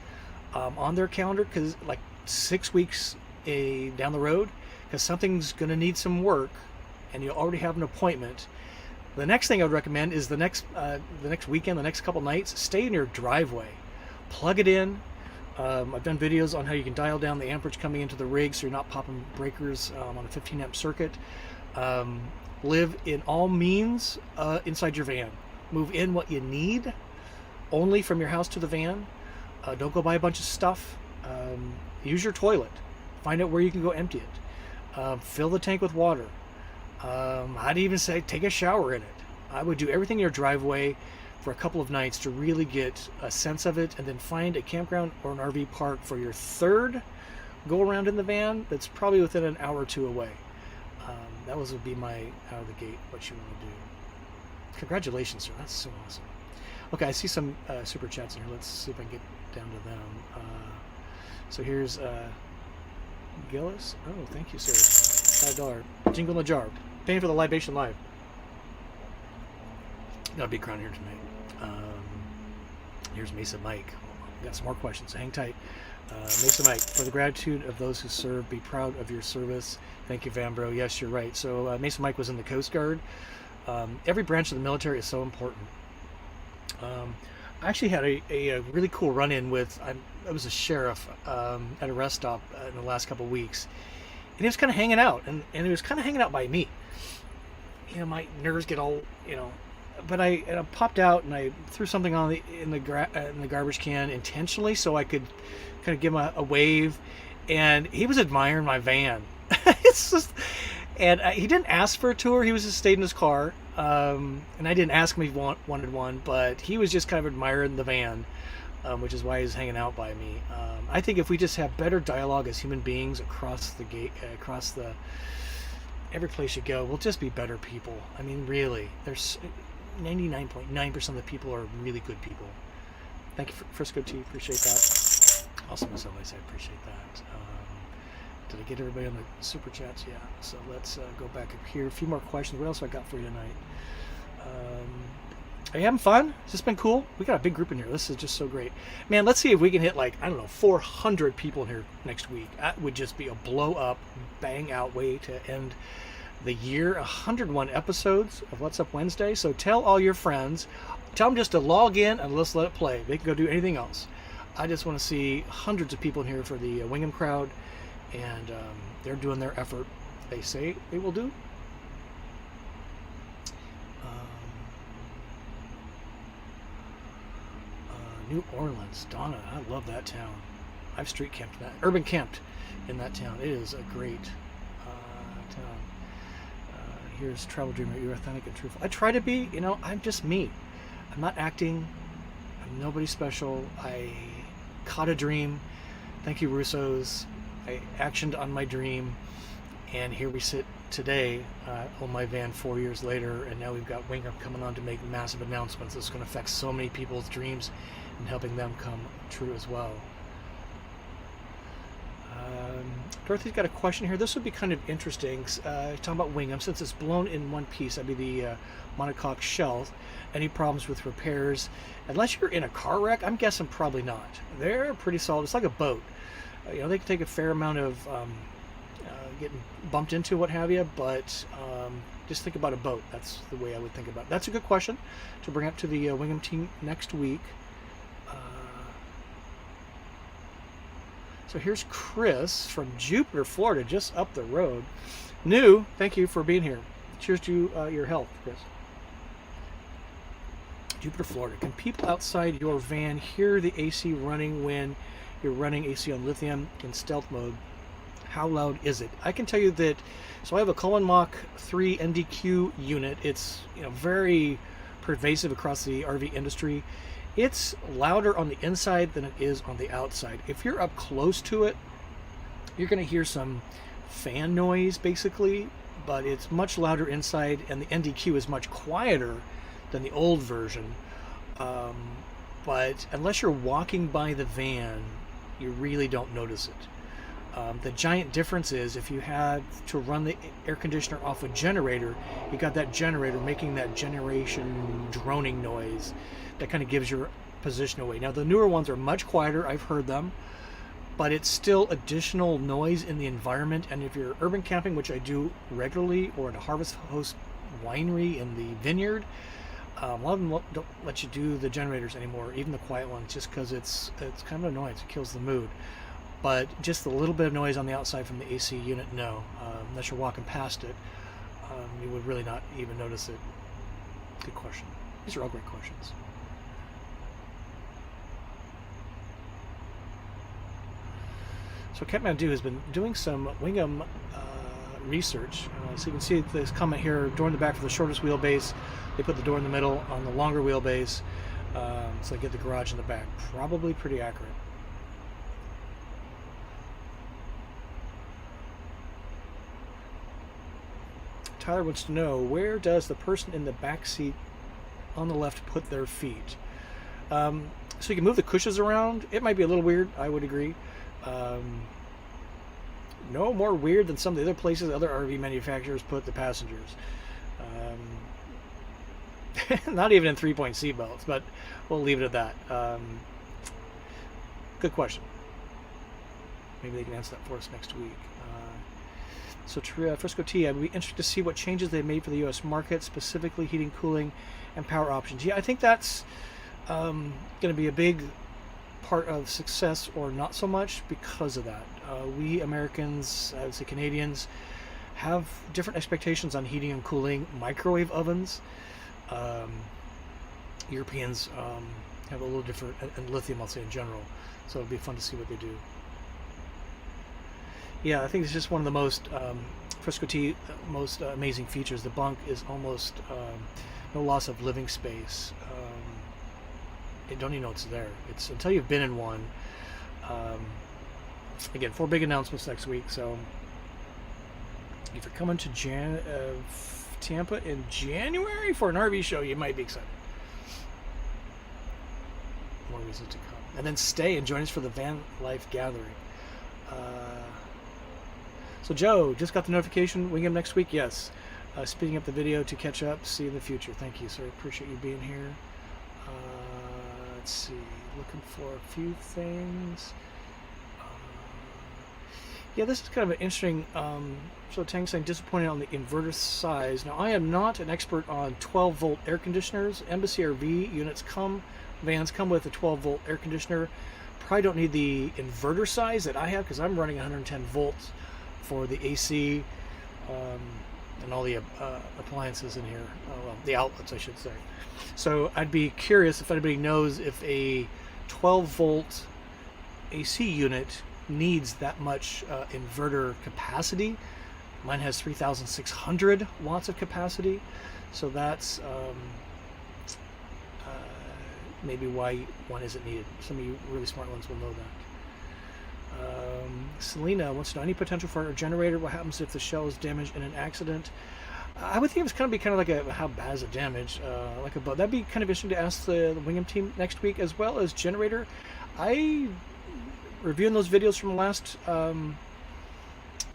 on their calendar, because like 6 weeks down the road, because something's going to need some work and you already have an appointment. The next thing I would recommend is the next weekend, the next couple nights, stay in your driveway, plug it in. I've done videos on how you can dial down the amperage coming into the rig so you're not popping breakers on a 15 amp circuit. Live in all means inside your van. Move in what you need only from your house to the van. Don't go buy a bunch of stuff. Use your toilet. Find out where you can go empty it. Fill the tank with water. I'd even say take a shower in it. I would do everything in your driveway for a couple of nights to really get a sense of it, and then find a campground or an RV park for your third go around in the van that's probably within an hour or two away. That would be my out of the gate what you want to do. Congratulations, sir. That's so awesome. Okay, I see some super chats in here. Let's see if I can get down to them. So here's Gillis. Oh, thank you, sir. $5. Jingle in the jar. Paying for the libation live. Got a big crowd here tonight. Here's Mesa Mike. Got some more questions, so hang tight. Mesa Mike, for the gratitude of those who serve, be proud of your service. Thank you, Vambro. Yes, you're right. So Mesa Mike was in the Coast Guard. Every branch of the military is so important. I actually had a really cool run-in with, I was a sheriff at a rest stop in the last couple of weeks. And he was kind of hanging out, and he was kind of hanging out by me. You know, my nerves get all, but I popped out and I threw something on in the garbage can intentionally so I could kind of give him a wave, and he was admiring my van. It's just, and he didn't ask for a tour. He was just stayed in his car, and I didn't ask him if he wanted one, but he was just kind of admiring the van, which is why he was hanging out by me. I think if we just have better dialogue as human beings across the gate, every place you go, we'll just be better people. I mean, really, there's 99.9% of the people are really good people. Thank you, Frisco T. Appreciate that. Awesome as always. I appreciate that. Did I get everybody on the super chats? Yeah. So let's go back up here. A few more questions. What else have I got for you tonight? Are you having fun? Has this been cool? We got a big group in here. This is just so great. Man, let's see if we can hit 400 people in here next week. That would just be a blow up, bang out way to end the year. 101 episodes of What's Up Wednesday. So tell all your friends. Tell them just to log in and let's let it play. They can go do anything else. I just want to see hundreds of people in here for the Wingamm crowd. And they're doing their effort. They say they will do. New Orleans, Donna, I love that town. I've street camped that, urban camped in that town. It is a great town. Here's Travel Dreamer. You're authentic and truthful. I try to be. I'm just me. I'm not acting. I'm nobody special. I caught a dream. Thank you, Russo's. I actioned on my dream, and here we sit today on my van 4 years later, and now we've got Wingamm coming on to make massive announcements that's going to affect so many people's dreams and helping them come true as well. Dorothy's got a question here. This would be kind of interesting. Talking about Wingamm, since it's blown in one piece, that'd be the monocoque shell. Any problems with repairs? Unless you're in a car wreck, I'm guessing probably not. They're pretty solid. It's like a boat. They can take a fair amount of getting bumped into, what have you, but just think about a boat. That's the way I would think about it. That's a good question to bring up to the Wingamm team next week. So here's Chris from Jupiter, Florida, just up the road. New, thank you for being here. Cheers to your health, Chris. Jupiter, Florida. Can people outside your van hear the AC running when you're running AC on lithium in stealth mode? How loud is it? I can tell you that, so I have a Cullen Mach 3 NDQ unit. It's very pervasive across the RV industry. It's louder on the inside than it is on the outside. If you're up close to it, you're going to hear some fan noise basically, but it's much louder inside, and the NDQ is much quieter than the old version. But unless you're walking by the van, you really don't notice it. The giant difference is if you had to run the air conditioner off a generator, you got that generator making that generation droning noise that kind of gives your position away. Now the newer ones are much quieter, I've heard them, but it's still additional noise in the environment. And if you're urban camping, which I do regularly, or at a Harvest Host winery in the vineyard, a lot of them don't let you do the generators anymore, even the quiet ones, just because it's kind of annoying. It kills the mood. But just a little bit of noise on the outside from the AC unit, no. Unless you're walking past it, you would really not even notice it. Good question. These are all great questions. So Kathmandu has been doing some Wingamm research. So you can see this comment here, door in the back for the shortest wheelbase. They put the door in the middle on the longer wheelbase. So they get the garage in the back. Probably pretty accurate. Tyler wants to know, where does the person in the back seat on the left put their feet? So you can move the cushions around. It might be a little weird, I would agree. No more weird than some of the other places other RV manufacturers put the passengers. Not even in 3-point seatbelts, but we'll leave it at that. Good question. Maybe they can answer that for us next week. So Frisco T, I'd be interested to see what changes they made for the U.S. market, specifically heating, cooling, and power options. Yeah, I think that's going to be a big part of success, or not so much, because of that. We Americans, I would say Canadians, have different expectations on heating and cooling. Microwave ovens. Europeans have a little different, and lithium, I'll say, in general. So it'll be fun to see what they do. Yeah, I think it's just one of the most Frisco T most amazing features. The bunk is almost no loss of living space. You don't even know it's there. It's until you've been in one. Again, 4 big announcements next week. So if you're coming to Tampa in January for an RV show, you might be excited. More reasons to come, and then stay and join us for the Van Life Gathering. So Joe, just got the notification. Wingamm next week? Yes. Speeding up the video to catch up. See you in the future. Thank you, sir. Appreciate you being here. Let's see. Looking for a few things. Yeah, this is kind of an interesting. So Tang's saying disappointed on the inverter size. Now, I am not an expert on 12-volt air conditioners. Embassy RV units vans come with a 12-volt air conditioner. Probably don't need the inverter size that I have, because I'm running 110 volts for the AC and all the appliances in here. Well, the outlets, I should say. So I'd be curious if anybody knows if a 12-volt AC unit needs that much inverter capacity. Mine has 3,600 watts of capacity, so that's maybe why one isn't needed. Some of you really smart ones will know that. Selena wants to know, any potential for a generator? What happens if the shell is damaged in an accident? I would think it's going to be kind of like a, how bad is the damage? Like a boat. That'd be kind of interesting to ask the Wingamm team next week, as well as generator. I reviewing those videos from last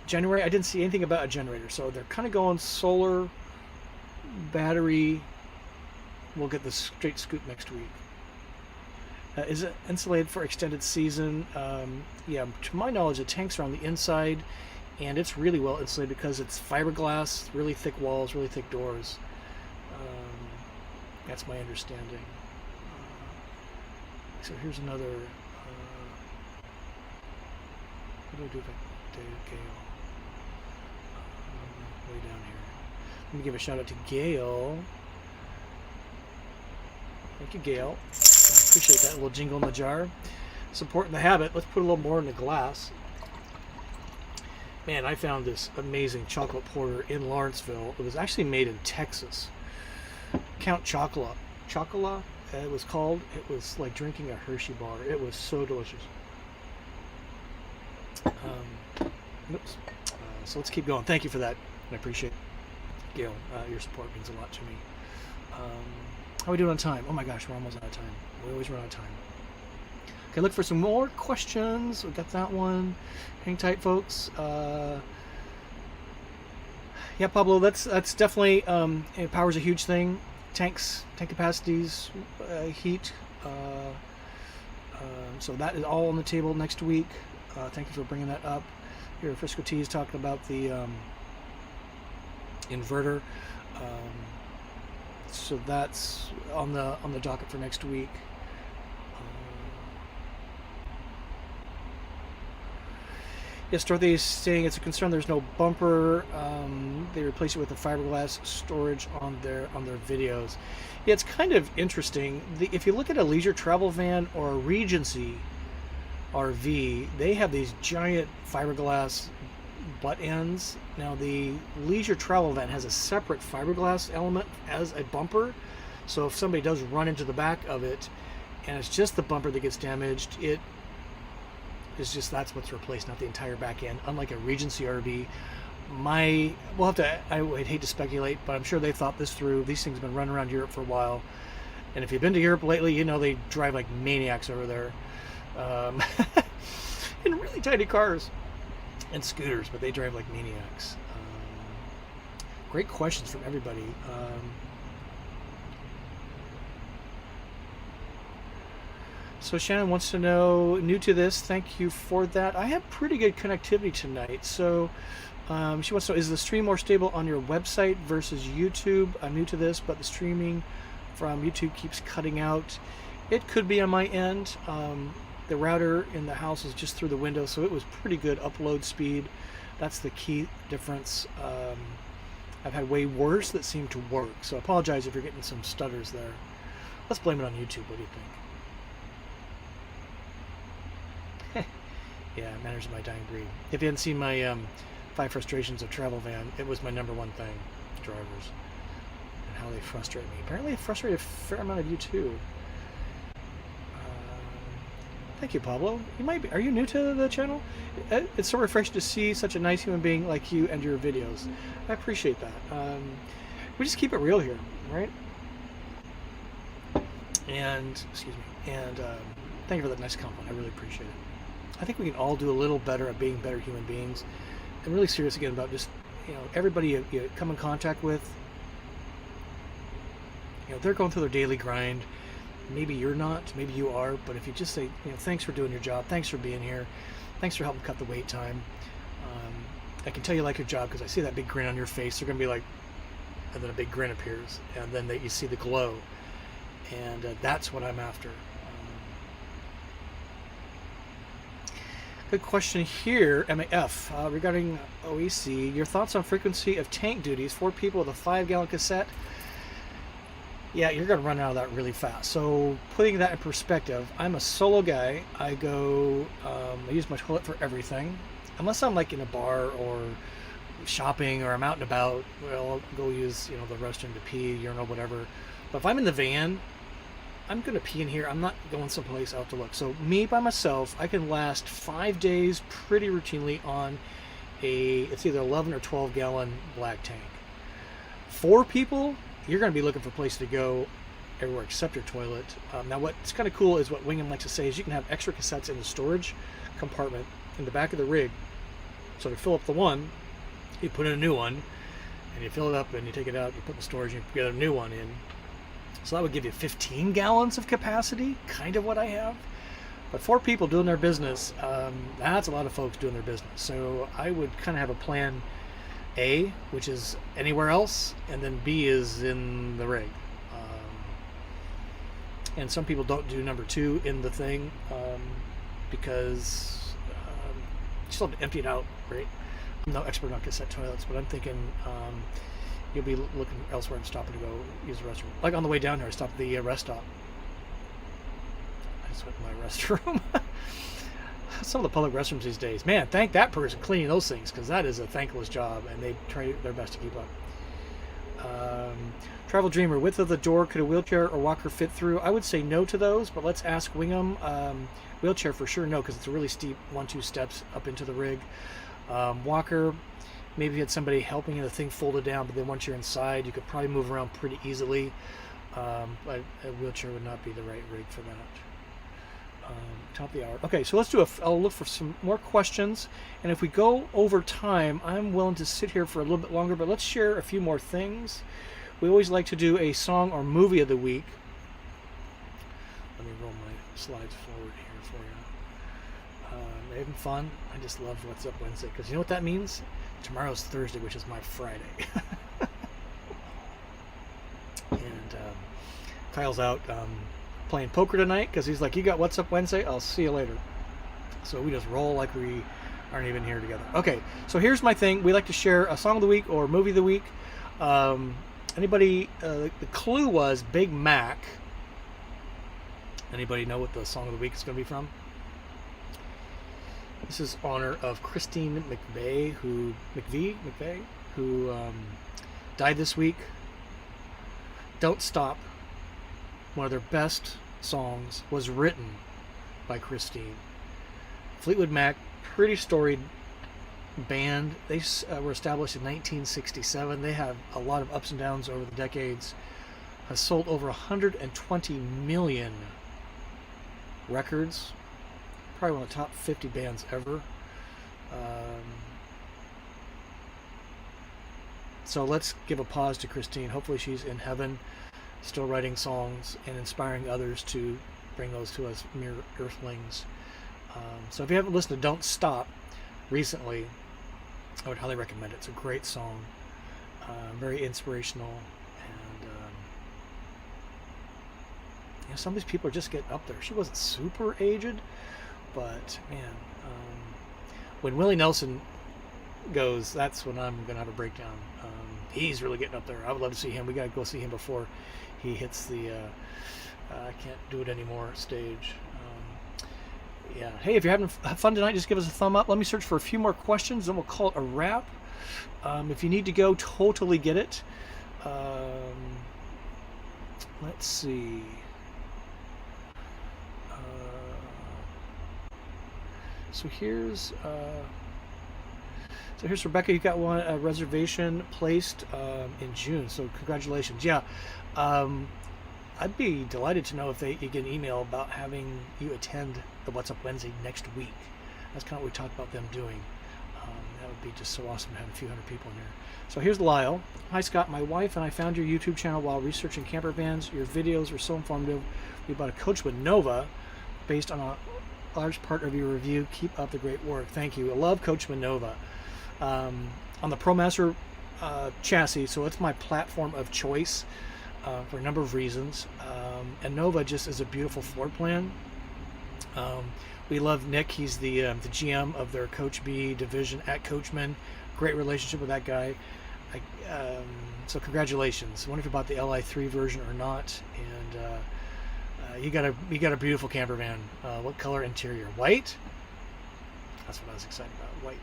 January, I didn't see anything about a generator, so they're kind of going solar, battery. We'll get the straight scoop next week. Is it insulated for extended season? Yeah, to my knowledge, the tanks are on the inside, and it's really well insulated because it's fiberglass, really thick walls, really thick doors. That's my understanding. So here's another. What do I do if I do Gail? Way down here. Let me give a shout out to Gail. Thank you, Gail. Appreciate that little jingle in the jar. Supporting the habit. Let's put a little more in the glass. Man, I found this amazing chocolate porter in Lawrenceville. It was actually made in Texas. Count Chocula. Chocula, it was called. It was like drinking a Hershey bar. It was so delicious. Oops. So let's keep going. Thank you for that. I appreciate it. Gail, your support means a lot to me. How are we doing on time? Oh my gosh, we're almost out of time. We always run out of time. Okay, look for some more questions. We got that one. Hang tight, folks. Yeah, Pablo, that's definitely power's a huge thing. Tank capacities, heat. So that is all on the table next week. Thank you for bringing that up. Here, Frisco T is talking about the inverter. So that's on the docket for next week. Yes, Dorothy is saying it's a concern. There's no bumper. They replace it with a fiberglass storage on their videos. Yeah, it's kind of interesting. If you look at a leisure travel van or a Regency, RV, they have these giant fiberglass butt ends. Now the leisure travel van has a separate fiberglass element as a bumper, so if somebody does run into the back of it and it's just the bumper that gets damaged, it is just, that's what's replaced, not the entire back end. Unlike a Regency RV, we'll have to, I would hate to speculate, but I'm sure they thought this through. These things have been running around Europe for a while, and if you've been to Europe lately, you know they drive like maniacs over there, in really tiny cars and scooters, but they drive like maniacs. Great questions from everybody. So Shannon wants to know, new to this, thank you for that. I have pretty good connectivity tonight. So she wants to know, is the stream more stable on your website versus YouTube? I'm new to this, but the streaming from YouTube keeps cutting out. It could be on my end. The router in the house is just through the window, so it was pretty good upload speed. That's the key difference. I've had way worse that seem to work, so I apologize if you're getting some stutters there. Let's blame it on YouTube. What do you think? Yeah, manners of my dying breed. If you hadn't seen my 5 frustrations of travel van, it was my number one thing, drivers, and how they frustrate me. Apparently they frustrate a fair amount of you too. Thank you, Pablo. You might be, are you new to the channel? It's so refreshing to see such a nice human being like you and your videos. I appreciate that. We just keep it real here, right? And, excuse me, and thank you for that nice compliment. I really appreciate it. I think we can all do a little better at being better human beings. I'm really serious again about just, everybody you come in contact with, they're going through their daily grind. Maybe you're not, maybe you are, but if you just say, thanks for doing your job, thanks for being here, thanks for helping cut the wait time. I can tell you like your job because I see that big grin on your face. They're going to be like, and then a big grin appears, and then you see the glow, and that's what I'm after. Good question here, MAF, regarding OEC. Your thoughts on frequency of tank duties for people with a 5-gallon cassette? Yeah, you're going to run out of that really fast. So putting that in perspective, I'm a solo guy. I use my toilet for everything. Unless I'm like in a bar or shopping or I'm out and about, well, I'll go use, the restroom to pee, urinal, whatever. But if I'm in the van, I'm going to pee in here. I'm not going someplace out to look. So me by myself, I can last 5 days pretty routinely on it's either 11 or 12 gallon black tank. 4 people, you're going to be looking for a place to go everywhere except your toilet. Now what's kind of cool is what Wingamm likes to say is you can have extra cassettes in the storage compartment in the back of the rig. So to fill up the one, you put in a new one, and you fill it up and you take it out, you put in the storage, and you get a new one in. So that would give you 15 gallons of capacity, kind of what I have. But 4 people doing their business, that's a lot of folks doing their business. So I would kind of have a plan A, which is anywhere else, and then B is in the rig. And some people don't do number 2 in the thing because you still have to empty it out, right? I'm no expert on cassette toilets, but I'm thinking you'll be looking elsewhere and stopping to go use the restroom. Like on the way down here, I stopped at the rest stop. I just went to my restroom. Some of the public restrooms these days, man, thank that person cleaning those things, because that is a thankless job, and they try their best to keep up. Travel Dreamer, width of the door, could a wheelchair or walker fit through? I would say no to those, but let's ask Wingamm. Wheelchair for sure, no, because it's a really steep 1-2 steps up into the rig. Walker, maybe you had somebody helping you, the thing folded down, but then once you're inside, you could probably move around pretty easily. But a wheelchair would not be the right rig for that. Top of the hour. Okay, so let's do I'll look for some more questions, and if we go over time, I'm willing to sit here for a little bit longer, but let's share a few more things. We always like to do a song or movie of the week. Let me roll my slides forward here for you. Having fun. I just love What's Up Wednesday, because you know what that means? Tomorrow's Thursday, which is my Friday. And Kyle's out playing poker tonight because he's like, you got What's Up Wednesday? I'll see you later. So we just roll like we aren't even here together. Okay, so here's my thing. We like to share a song of the week or movie of the week. Anybody, the clue was Big Mac. Anybody know what the song of the week is going to be from? This is honor of Christine McVie, who died this week. Don't Stop, one of their best songs, was written by Christine. Fleetwood Mac, pretty storied band. They were established in 1967. They have a lot of ups and downs over the decades. Has sold over 120 million records. Probably one of the top 50 bands ever. So let's give a pause to Christine. Hopefully she's in heaven, still writing songs and inspiring others to bring those to us mere earthlings. So if you haven't listened to Don't Stop recently, I would highly recommend it. It's a great song, very inspirational, and some of these people are just getting up there. She wasn't super aged, but man, when Willie Nelson goes, that's when I'm gonna have a breakdown. He's really getting up there. I would love to see him. We gotta go see him before he hits the I can't do it anymore stage. Yeah. Hey, if you're having fun tonight, just give us a thumb up. Let me search for a few more questions, then we'll call it a wrap. If you need to go, totally get it. Let's see. So here's Rebecca. You got a reservation placed in June. So congratulations. Yeah. I'd be delighted to know if you get an email about having you attend the What's Up Wednesday next week. That's kind of what we talked about them doing. That would be just so awesome to have a few hundred people in here. So here's Lyle. Hi Scott, my wife and I found your YouTube channel while researching camper vans. Your videos were so informative. We bought a Coachman Nova based on a large part of your review. Keep up the great work. Thank you. I love Coachman Nova. On the ProMaster chassis, so it's my platform of choice. For a number of reasons, and Nova just is a beautiful floor plan. We love Nick. He's the GM of their Coach B division at Coachman. Great relationship with that guy. So congratulations. I wonder if you bought the Li3 version or not. And you got a beautiful camper van. What color interior? White. That's what I was excited about. White.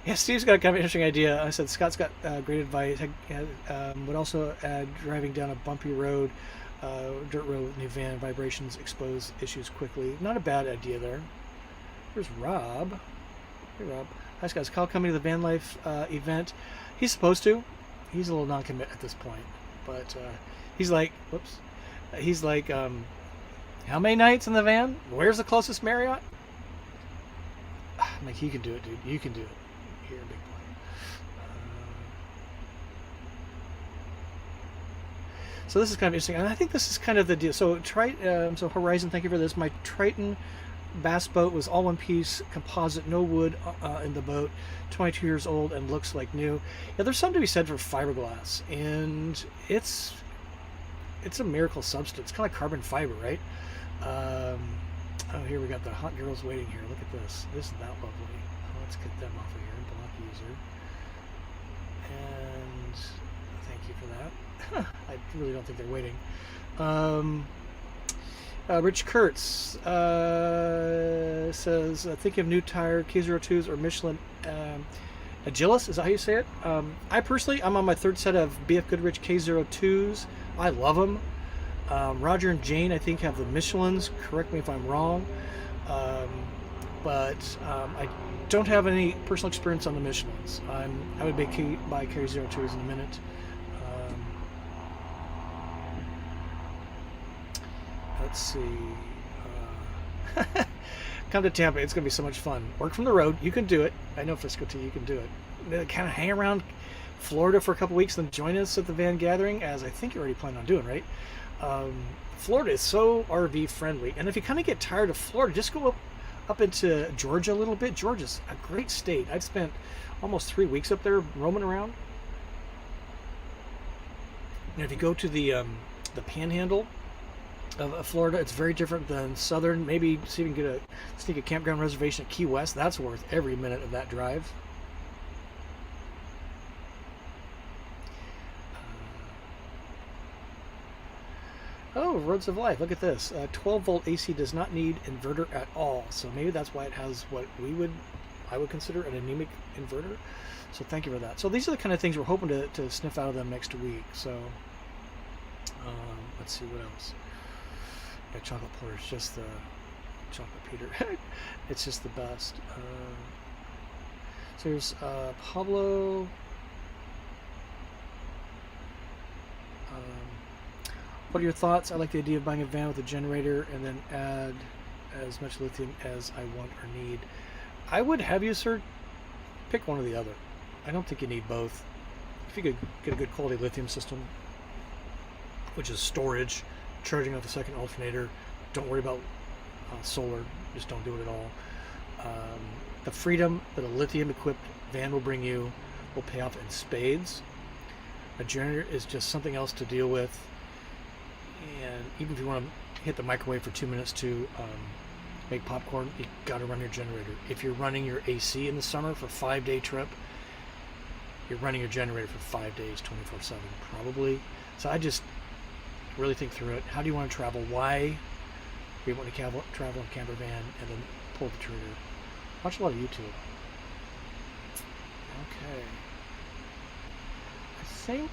Yeah, Steve's got a kind of interesting idea. I said Scott's got great advice. Would also add driving down a bumpy road, dirt road with new van, vibrations expose issues quickly. Not a bad idea there. Here's Rob. Hey Rob. Hi Scott. Is Kyle coming to the Van Life event? He's supposed to. He's a little non-commit at this point, but he's like, whoops. He's like, how many nights in the van? Where's the closest Marriott? I'm like, you can do it, dude. You can do it. Here, big boy. So this is kind of interesting, and I think this is kind of the deal. So so Horizon, thank you for this. My Triton bass boat was all one piece composite, no wood in the boat, 22 years old and looks like new. Yeah, there's something to be said for fiberglass, and it's a miracle substance, kind of carbon fiber, right? Oh, here we got the hot girls waiting here. Look at this. Isn't that lovely? Let's get them off of here. Block user. And thank you for that. I really don't think they're waiting. Rich Kurtz says, thinking of new tire, K02s or Michelin Agilis, is that how you say it? I'm on my third set of BF Goodrich K02s. I love them. Roger and Jane, I think, have the Michelins. Correct me if I'm wrong. But I don't have any personal experience on the Michelins. I would buy K02s in a minute. Let's see. Come to Tampa. It's going to be so much fun. Work from the road. You can do it. I know Frisco too. You can do it. Kind of hang around Florida for a couple weeks, then join us at the van gathering, as I think you already plan on doing, right? Florida is so RV friendly, and if you kind of get tired of Florida, just go up into Georgia a little bit. Georgia's a great state. I've spent almost 3 weeks up there roaming around. And if you go to the Panhandle of Florida, it's very different than southern. Maybe see if you can sneak a campground reservation at Key West. That's worth every minute of that drive. of Roads of Life. Look at this. 12 volt AC does not need inverter at all. So maybe that's why it has what I would consider an anemic inverter. So thank you for that. So these are the kind of things we're hoping to sniff out of them next week. So let's see what else. Yeah, chocolate porter is just the chocolate Peter. It's just the best. So here's Pablo. What are your thoughts? I like the idea of buying a van with a generator and then add as much lithium as I want or need. I would have you, sir, pick one or the other. I don't think you need both. If you could get a good quality lithium system, which is storage, charging off the second alternator, don't worry about solar, just don't do it at all. The freedom that a lithium equipped van will bring you will pay off in spades. A generator is just something else to deal with, and even if you want to hit the microwave for 2 minutes to make popcorn, you got to run your generator. If you're running your AC in the summer for a 5-day trip, you're running your generator for 5 days, 24/7 probably. So I just really think through it. How do you want to travel? Why do you want to travel in a camper van and then pull the trigger? Watch a lot of YouTube. Okay. I think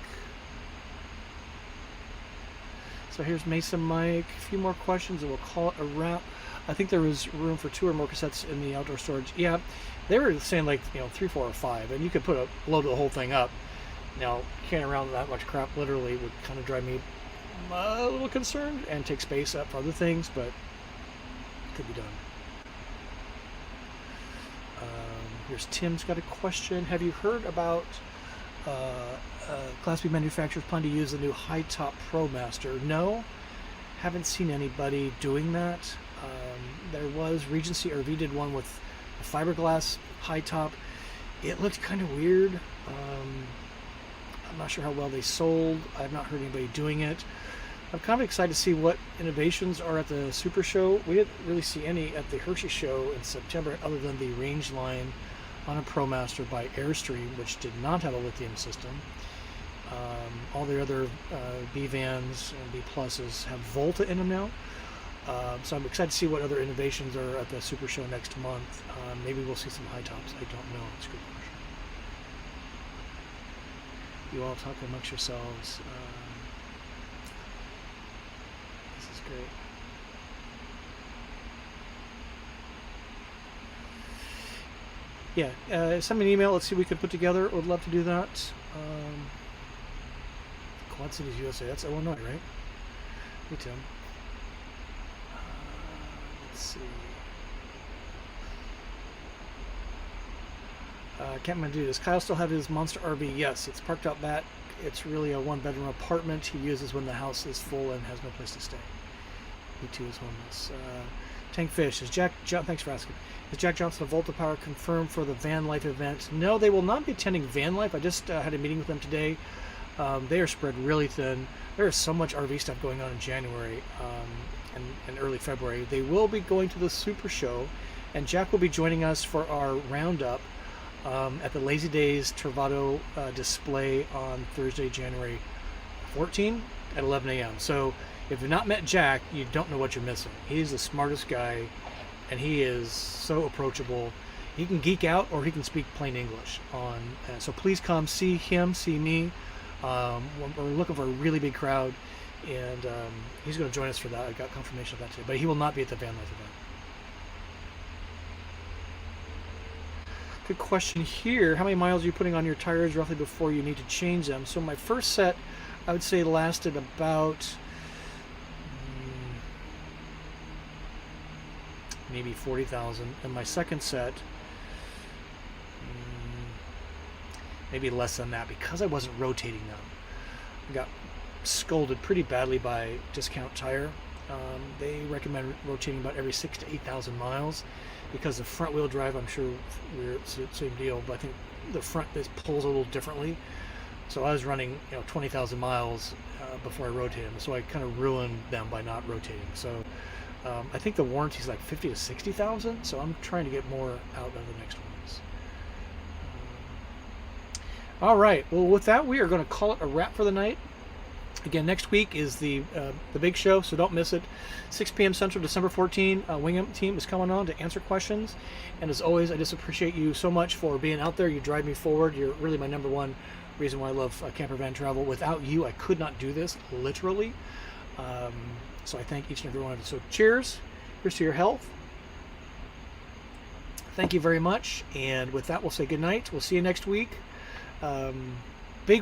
so. Here's Mesa Mike. A few more questions and we'll call it a wrap. I think there was room for 2 or more cassettes in the outdoor storage. Yeah, they were saying like 3, 4, or 5, and you could put a load of the whole thing up. Now carrying around that much crap literally would kind of drive me a little concerned and take space up for other things, but it could be done. Here's Tim's got a question. Have you heard about Class B manufacturers plan to use the new high top ProMaster? No, haven't seen anybody doing that. There was Regency RV did one with a fiberglass high top. It looked kind of weird. I'm not sure how well they sold. I've not heard anybody doing it. I'm kind of excited to see what innovations are at the Super Show. We didn't really see any at the Hershey Show in September other than the range line on a ProMaster by Airstream, which did not have a lithium system. All the other B vans and B pluses have Volta in them now. So I'm excited to see what other innovations are at the Super Show next month. Maybe we'll see some high tops. I don't know. It's a good question. You all talk amongst yourselves. This is great. Yeah, send me an email. Let's see what we can put together. Would love to do that. Quad Cities, USA. That's Illinois, right? Me too. Let's see. Can't do this. Kyle still have his monster RV? Yes, it's parked out back. It's really a 1-bedroom apartment he uses when the house is full and has no place to stay. He too is homeless. Tank Fish is thanks for asking. Is Jack Johnson of Volta Power confirmed for the Van Life event? No, they will not be attending Van Life. I just had a meeting with them today. They are spread really thin. There is so much RV stuff going on in January and early February. They will be going to the Super Show, and Jack will be joining us for our roundup at the Lazy Days Travado display on Thursday, January 14 at 11 a.m. So if you've not met Jack, you don't know what you're missing. He's the smartest guy, and he is so approachable. He can geek out or he can speak plain English. So please come see him, see me. We're looking for a really big crowd, and he's going to join us for that. I got confirmation of that today, but he will not be at the Van Life event. Good question here. How many miles are you putting on your tires roughly before you need to change them? So my first set, I would say, lasted about maybe 40,000, and my second set maybe less than that because I wasn't rotating them. I got scolded pretty badly by Discount Tire. They recommend rotating about every 6,000 to 8,000 miles because the front wheel drive, I'm sure we're the same deal, but I think the front pulls a little differently. So I was running 20,000 miles before I rotated them, so I kind of ruined them by not rotating. So I think the warranty is like 50 to 60,000, so I'm trying to get more out of the next ones. All right, well, with that, we are going to call it a wrap for the night. Again, next week is the big show, so don't miss it. 6 p.m. Central, December 14. Wingamm team is coming on to answer questions. And as always, I just appreciate you so much for being out there. You drive me forward. You're really my number one reason why I love camper van travel. Without you, I could not do this, literally. So I thank each and every one of you. So cheers. Here's to your health. Thank you very much. And with that, we'll say good night. We'll see you next week.